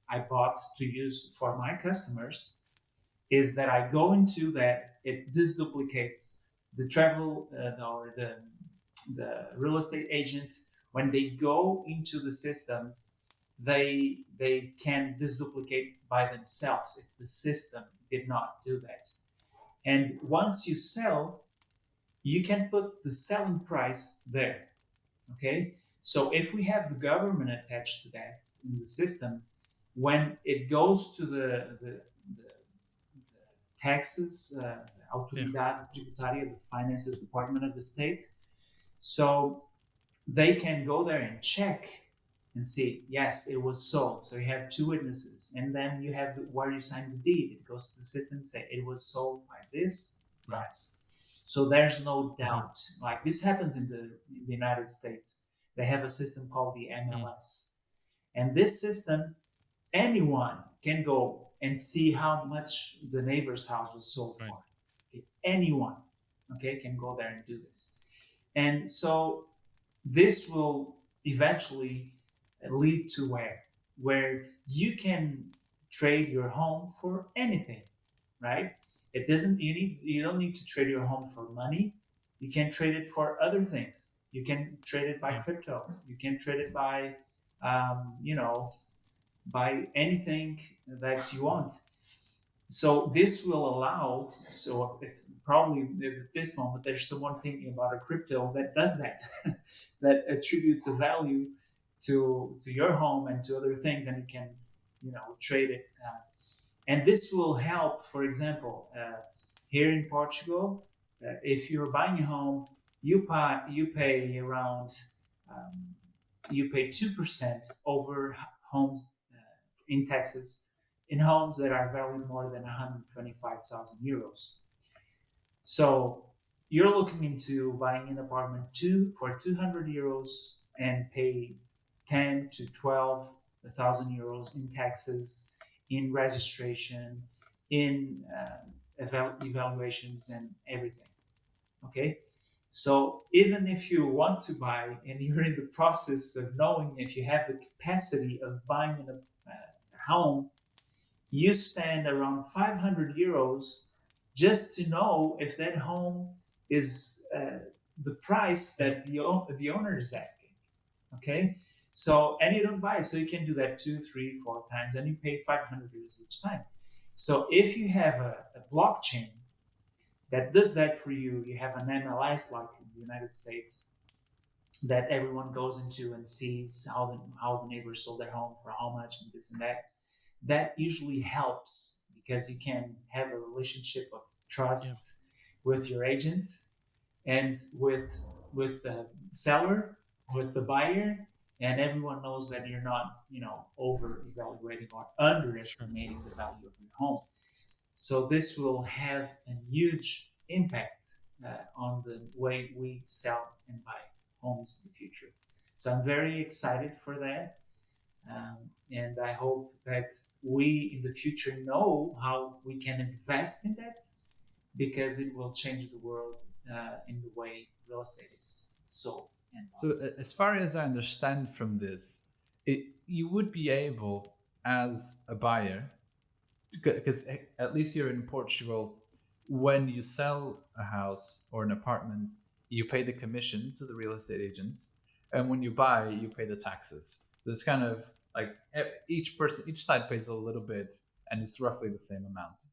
I bought to use for my customers, is that I go into that, it disduplicates the travel or the real estate agent. When they go into the system, they can disduplicate by themselves if the system did not do that. And once you sell, you can put the selling price there. Okay, so if we have the government attached to that in the system, when it goes to the taxes, autoridade tributária, the finances department of the state, so they can go there and check and see, yes, it was sold. So you have two witnesses, and then you have where you signed the deed. It goes to the system and say it was sold by this price. So there's no doubt. Like this happens in the United States. They have a system called the MLS. And this system, anyone can go and see how much the neighbor's house was sold for. Okay? Anyone, okay, can go there and do this. And so this will eventually lead to where you can trade your home for anything, right? It doesn't you don't need to trade your home for money. You can trade it for other things. You can trade it by crypto. You can trade it by by anything that you want. So this will allow, so if probably at this moment there's someone thinking about a crypto that does that, that attributes a value to your home and to other things, and you can trade it. And this will help, for example, here in Portugal, if you're buying a home, you pay around you pay 2% over homes in taxes in homes that are valued more than 125,000 euros. So you're looking into buying an apartment for 200 euros and pay 10 to 12,000 euros in taxes, in registration, in evaluations and everything. Okay, so even if you want to buy and you're in the process of knowing if you have the capacity of buying a home, you spend around 500 euros just to know if that home is the price that the owner is asking. Okay, so and you don't buy it, so you can do that 2, 3, 4 times, and you pay 500 euros each time. So if you have a blockchain that does that for you, you have an MLS like in the United States that everyone goes into and sees how the neighbors sold their home for how much and this and that. That usually helps because you can have a relationship of trust with your agent and with the seller, with the buyer, and everyone knows that you're not, over evaluating or underestimating the value of your home. So this will have a huge impact on the way we sell and buy homes in the future. So I'm very excited for that. And I hope that we in the future know how we can invest in that, because it will change the world in the way real estate is sold and bought. So, as far as I understand from this, you would be able, as a buyer, because at least here in Portugal, when you sell a house or an apartment, you pay the commission to the real estate agents, and when you buy, you pay the taxes. There's kind of like each side pays a little bit, and it's roughly the same amount.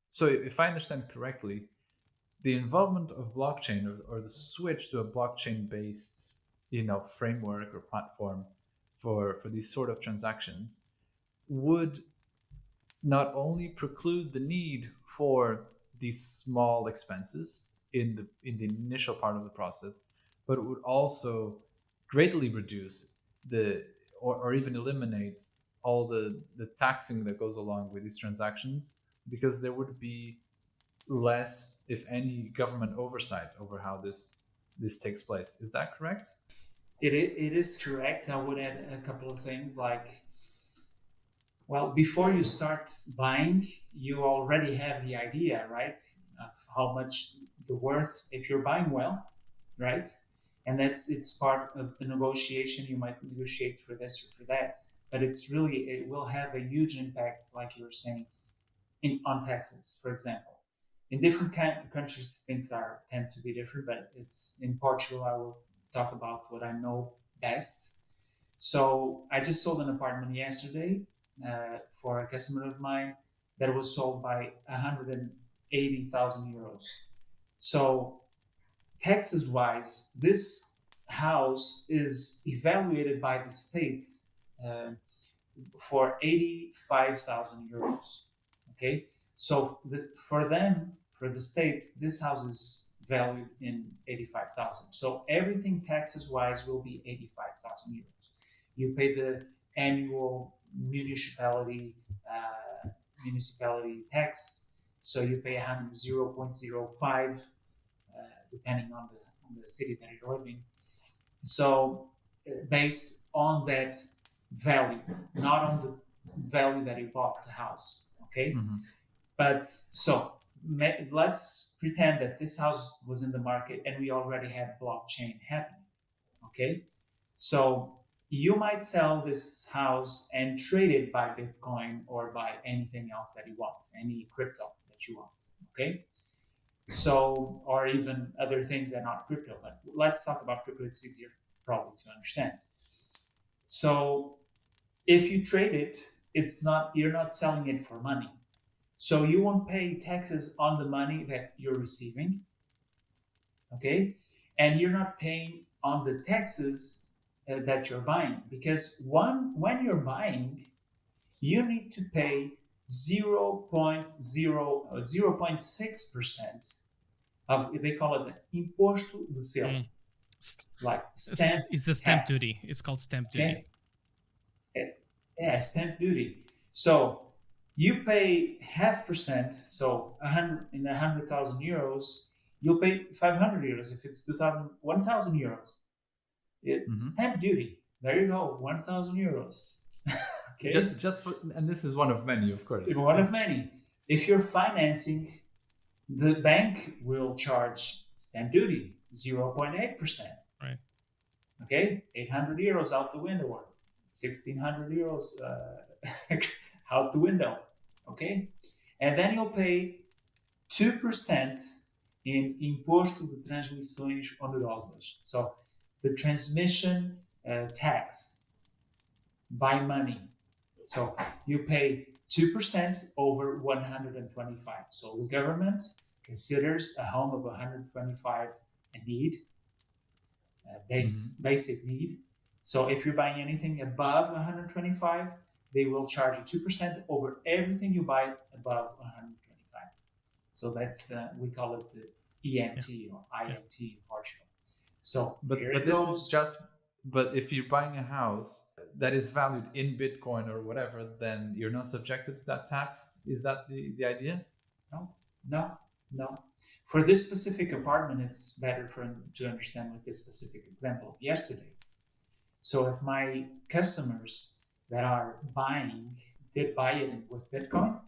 So, if I understand correctly, the involvement of blockchain, or the switch to a blockchain based framework or platform for these sort of transactions would not only preclude the need for these small expenses in the initial part of the process, but it would also greatly reduce or even eliminate all the taxing that goes along with these transactions, because there would be less, if any, government oversight over how this takes place. Is that correct? It is correct. I would add a couple of things like, well, before you start buying, you already have the idea, right, of how much the worth if you're buying well, right? And it's part of the negotiation. You might negotiate for this or for that, but it will have a huge impact, like you were saying, on taxes, for example. In different countries, things tend to be different, but it's in Portugal. I will talk about what I know best. So I just sold an apartment yesterday for a customer of mine that was sold by 180,000 euros. So taxes wise, this house is evaluated by the state for 85,000 euros. Okay, so for the state, this house is valued in 85,000. So everything taxes wise will be 85,000 euros. You pay the annual municipality tax, so you pay 0.05 depending on the city that you're living. So based on that value, not on the value that you bought the house. Okay, but so let's pretend that this house was in the market and we already had blockchain happening. Okay, so you might sell this house and trade it by Bitcoin or by anything else that you want, any crypto that you want. Okay, so or even other things that are not crypto. But let's talk about crypto. It's easier probably to understand. So if you trade it, you're not selling it for money. So you won't pay taxes on the money that you're receiving. Okay? And you're not paying on the taxes that you're buying, because when you're buying, you need to pay 0.6% of, they call it the imposto de selo, like stamp. It's the stamp duty. It's called stamp duty. Yeah, stamp duty. So you pay 0.5%, so 100,000 euros, you'll pay 500 euros. If it's 1,000 euros, Hmm. stamp duty. There you go, 1,000 euros. Okay, Just for, and this is one of many, of course. one of many. If you're financing, the bank will charge stamp duty 0.8%. Right. Okay, 800 euros out the window, or 1,600 euros out the window. Okay, and then you'll pay 2% em imposto de transmissões onerosas. So the transmission tax by money. So you pay 2% over 125. So the government considers a home of 125 a need, basic need. So if you're buying anything above 125, they will charge you 2% over everything you buy above 125. So that's we call it the EMT or IMT in Portugal. So here But it this goes. is just. But if you're buying a house that is valued in Bitcoin or whatever, then you're not subjected to that tax. Is that the idea? No. For this specific apartment, it's better to understand with this specific example of yesterday. So if my customers that are buying did buy it with Bitcoin,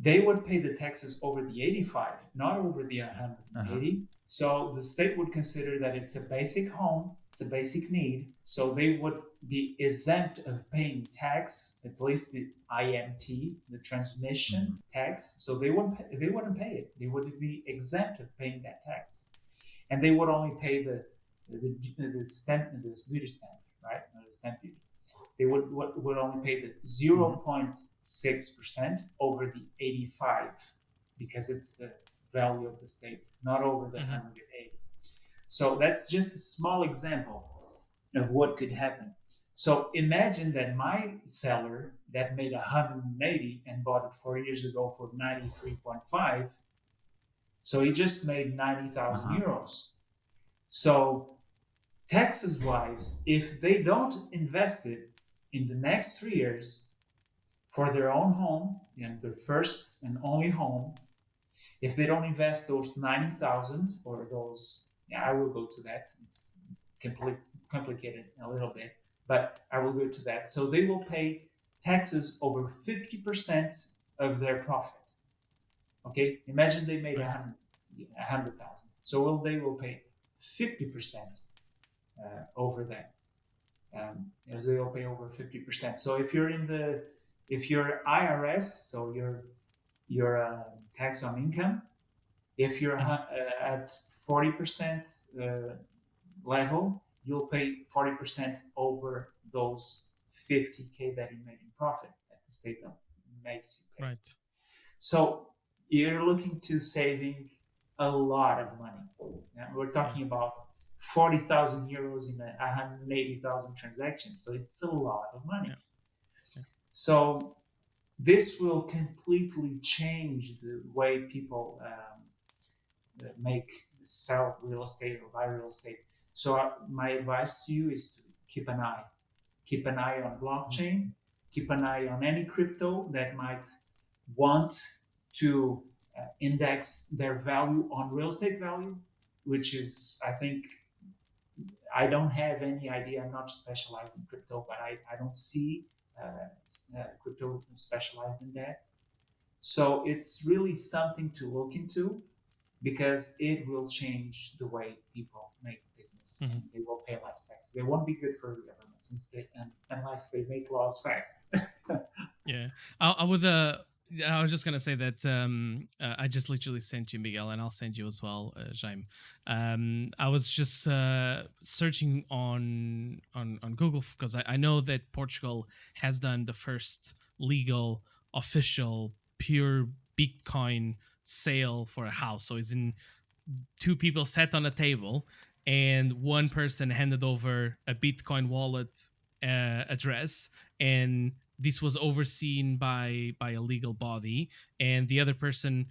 they would pay the taxes over the 85, not over the 180. So the state would consider that it's a basic home, it's a basic need. So they would be exempt of paying tax, at least the IMT, the transmission tax. So they wouldn't pay it. They would be exempt of paying that tax, and they would only pay the stamp, the duty stamp, right? The stamp duty. They would only pay the 0.6% over the 85, because it's the value of the state, not over the 180. So that's just a small example of what could happen. So imagine that my seller that made 180 and bought it 4 years ago for 93.5, so he just made 90,000 euros. So taxes wise, if they don't invest it in the next 3 years for their own home and their first and only home, if they don't invest those 90,000 or those, I will go to that. It's complicated a little bit, but I will go to that. So they will pay taxes over 50% of their profit. Okay, imagine they made 100,000. So they will pay 50% over that. As they will pay over 50%. So if you're IRS, so your tax on income, if you're at 40% level, you'll pay 40% over those 50K that you made in profit that the state makes you pay. Right. So you're looking to saving a lot of money. We're talking about 40,000 euros in 180,000 transactions. So it's a lot of money. So this will completely change the way people sell real estate or buy real estate. So my advice to you is to keep an eye. Keep an eye on blockchain. Keep an eye on any crypto that might want to index their value on real estate value, which is, I think, I don't have any idea. I'm not specialized in crypto, but I don't see crypto specialized in that. So it's really something to look into, because it will change the way people make business. And they will pay less taxes. They won't be good for the government unless they make laws fast. Yeah, I was just gonna say that I just literally sent you, Miguel, and I'll send you as well, Jaime. I was just searching on Google, because I know that Portugal has done the first legal, official, pure Bitcoin sale for a house. So it's in two people sat on a table, and one person handed over a Bitcoin wallet address, and this was overseen by a legal body, and the other person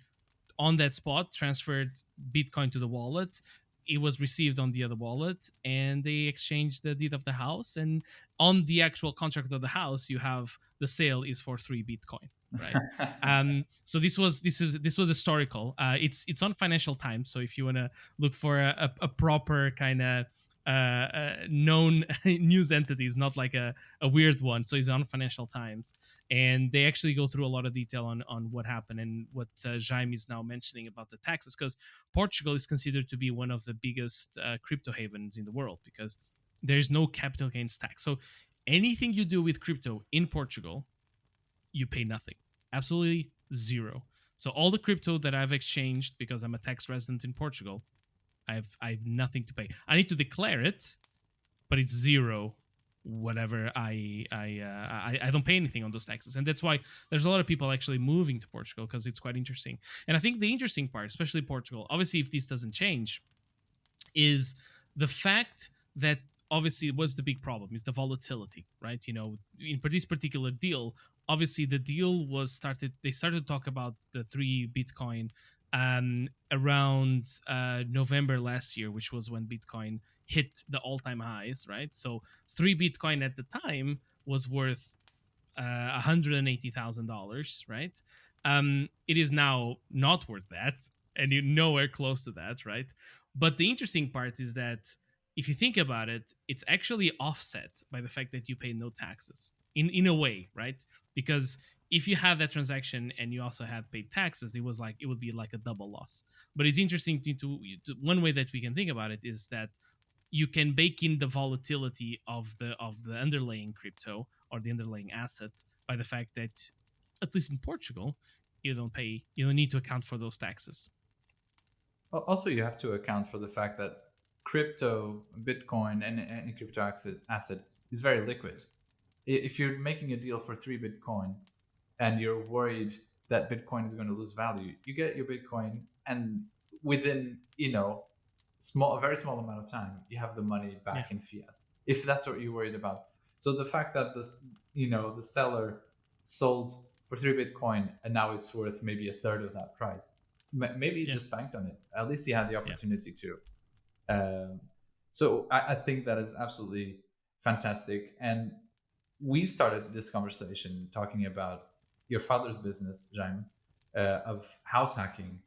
on that spot transferred Bitcoin to the wallet. It was received on the other wallet, and they exchanged the deed of the house. And on the actual contract of the house, you have the sale is for 3 Bitcoin. right? So this was historical. It's on Financial Times. So if you want to look for a proper kind of known news entities, not like a weird one. So it's on Financial Times, and they actually go through a lot of detail on what happened and what Jaime is now mentioning about the taxes, because Portugal is considered to be one of the biggest crypto havens in the world because there's no capital gains tax. So anything you do with crypto in Portugal, you pay nothing, absolutely zero. So all the crypto that I've exchanged because I'm a tax resident in Portugal, I've nothing to pay. I need to declare it, but it's zero. Whatever I don't pay anything on those taxes, and that's why there's a lot of people actually moving to Portugal because it's quite interesting. And I think the interesting part, especially Portugal, obviously if this doesn't change, is the fact that obviously what's the big problem is the volatility, right? In this particular deal, obviously the deal was started, they started to talk about the 3 Bitcoin around November last year, which was when Bitcoin hit the all-time highs, right? So 3 Bitcoin at the time was worth $180,000, right? It is now not worth that, and you're nowhere close to that, right? But the interesting part is that if you think about it, it's actually offset by the fact that you pay no taxes in a way, right? Because if you had that transaction and you also had paid taxes, it would be like a double loss. But it's interesting one way that we can think about it is that you can bake in the volatility of the underlying crypto or the underlying asset by the fact that at least in Portugal you don't need to account for those taxes. Also, you have to account for the fact that crypto, Bitcoin, and any crypto asset is very liquid. If you're making a deal for 3 Bitcoin and you're worried that Bitcoin is going to lose value, you get your Bitcoin, and within a very small amount of time, you have the money back in fiat. If that's what you're worried about. So the fact that the seller sold for 3 Bitcoin and now it's worth maybe a third of that price. Maybe he just banked on it. At least he had the opportunity to. So I think that is absolutely fantastic. And we started this conversation talking about your father's business, Jaime, of house hacking,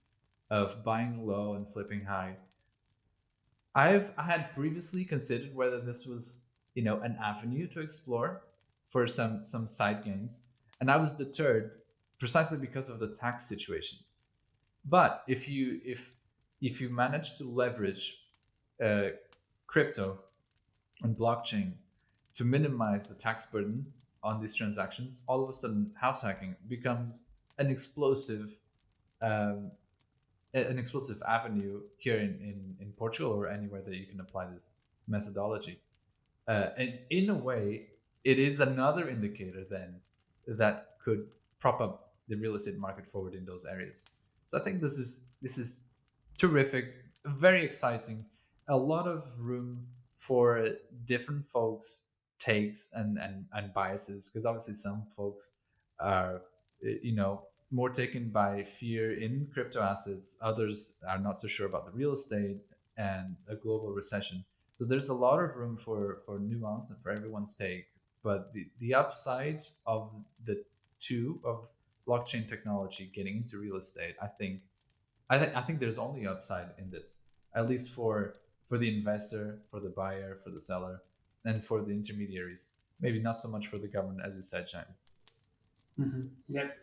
of buying low and flipping high. I had previously considered whether this was an avenue to explore for some side gains, and I was deterred precisely because of the tax situation. But if you manage to leverage uh, crypto and blockchain to minimize the tax burden on these transactions, all of a sudden house hacking becomes an explosive um, an explosive avenue here in Portugal or anywhere that you can apply this methodology. And in a way, it is another indicator then that could prop up the real estate market forward in those areas. So I think this is terrific, very exciting, a lot of room for different folks' takes and biases, because obviously some folks are more taken by fear in crypto assets, others are not so sure about the real estate and a global recession. So there's a lot of room for nuance and for everyone's take. But the upside of the two of blockchain technology getting into real estate, I think there's only upside in this, at least for the investor, for the buyer, for the seller, and for the intermediaries. Maybe not so much for the government, as you said, Jaime. Yep.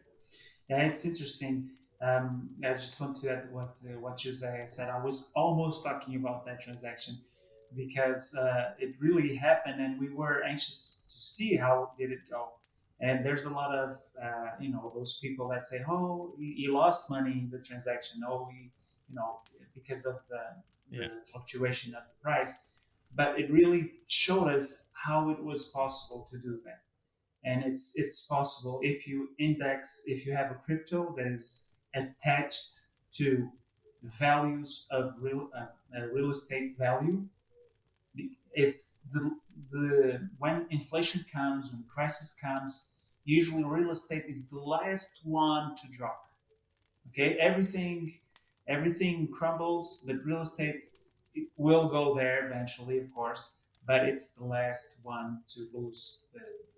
Yeah, it's interesting. I just want to add what Jose said. I was almost talking about that transaction because it really happened, and we were anxious to see how did it go. And there's a lot of those people that say, "Oh, he lost money in the transaction. Oh, because of the fluctuation of the price." But it really showed us how it was possible to do that, and it's possible if you have a crypto that is attached to values of real estate value. It's the when inflation comes, when crisis comes, usually real estate is the last one to drop. Okay, everything crumbles, but real estate will go there eventually, of course, but it's the last one to lose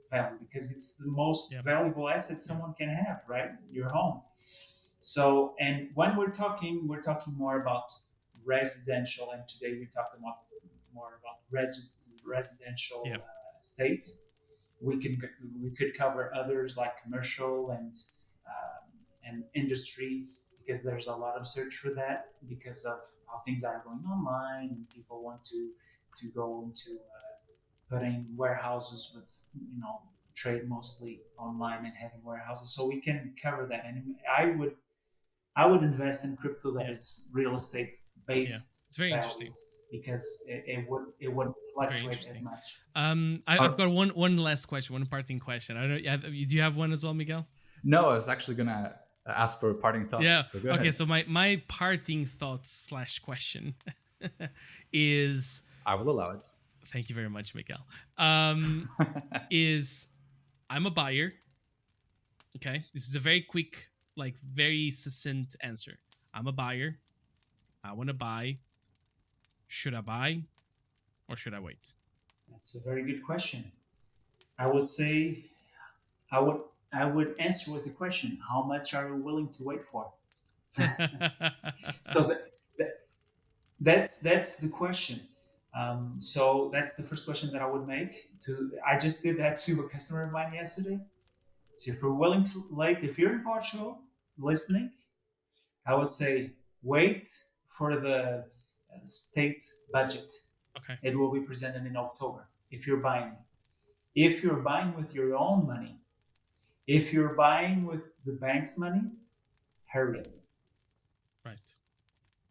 value because it's the most Yep. valuable asset someone can have, right? Your home. So, and when we're talking more about residential, and today we talked about more about residential Yep. estate. We can we could cover others like commercial and industry because there's a lot of search for that because of how things are going online and people want to go into putting warehouses with trade mostly online and having warehouses. So we can cover that, and I would invest in crypto that Yeah. is real estate Yeah. based It's very value interesting. because it wouldn't Very fluctuate as interesting. much. I've got one last question, one parting question. I don't. Do you have one as well, Miguel? No, I was actually gonna ask for parting thoughts. Yeah. So go Okay. ahead. So my parting thoughts / question is. I will allow it. Thank you very much, Miguel. Is I'm a buyer. Okay. This is a very quick, like very succinct answer. I'm a buyer. I want to buy. Should I buy or should I wait? That's a very good question. I would say I would answer with a question: how much are you willing to wait for? So that's the question. So that's the first question that I would make. I just did that to a customer of mine yesterday. So if you're willing to wait, if you're in Portugal listening, I would say wait for the state budget. Okay. It will be presented in October. If you're buying, with your own money, if you're buying with the bank's money, hurry up. Right.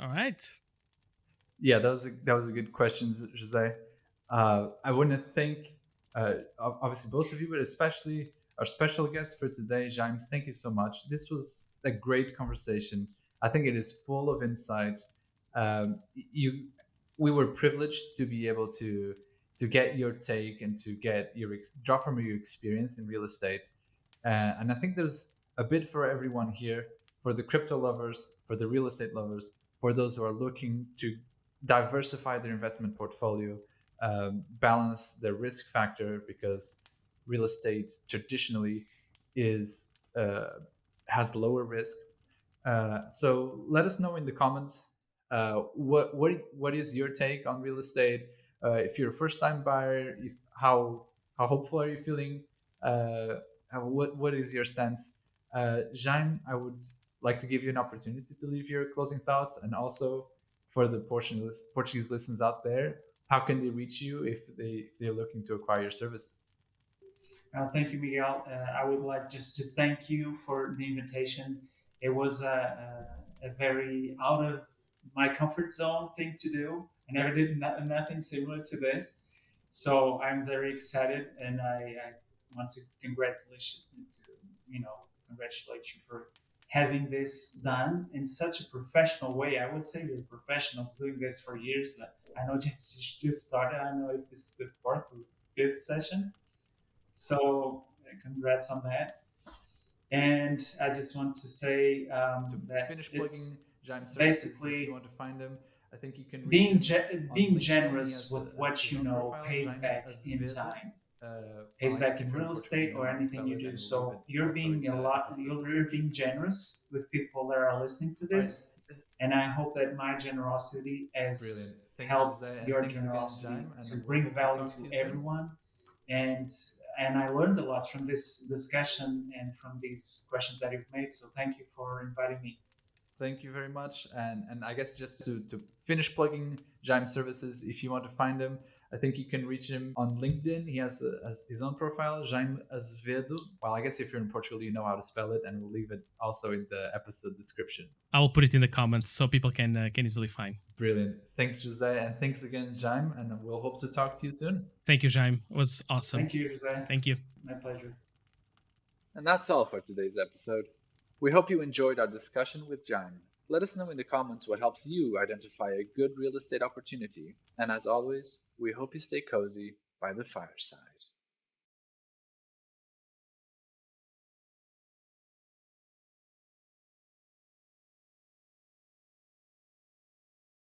All right. Yeah, that was a good question, Jose. I want to thank obviously both of you, but especially our special guest for today, Jaime. Thank you so much. This was a great conversation. I think it is full of insight. We were privileged to be able to get your take and to get draw from your experience in real estate. And I think there's a bit for everyone here, for the crypto lovers, for the real estate lovers, for those who are looking to diversify their investment portfolio, balance their risk factor, because real estate traditionally has lower risk. So let us know in the comments what is your take on real estate. If you're a first-time buyer, how hopeful are you feeling? What is your stance? Jaime, I would like to give you an opportunity to leave your closing thoughts, and also for the Portuguese listeners out there, how can they reach you if they're looking to acquire your services? Thank you, Miguel. I would like just to thank you for the invitation. It was a very out of my comfort zone thing to do. I never did nothing similar to this. So I'm very excited, and I want to congratulate you for having this done in such a professional way. I would say you're professionals doing this for years. I know just started. I don't know if this is the fourth or fifth session. So congrats on that. And I just want to say that finish plugging Jaime's services, basically, if you want to find them, I think you can being LinkedIn. generous with what you know pays back in time. Pays back in real estate or anything you do. So you're being generous with people that are listening to this, and I hope that my generosity has helped your generosity to bring value to everyone. And I learned a lot from this discussion and from these questions that you've made. So thank you for inviting me. Thank you very much. And I guess just to finish plugging Jaime's services, if you want to find him, I think you can reach him on LinkedIn. He has his own profile, Jaime Azevedo. Well, I guess if you're in Portugal, you know how to spell it, and we'll leave it also in the episode description. I will put it in the comments so people can easily find. Brilliant. Thanks, Jose. And thanks again, Jaime. And we'll hope to talk to you soon. Thank you, Jaime. It was awesome. Thank you, Jose. Thank you. My pleasure. And that's all for today's episode. We hope you enjoyed our discussion with Jaime. Let us know in the comments what helps you identify a good real estate opportunity. And as always, we hope you stay cozy by the fireside.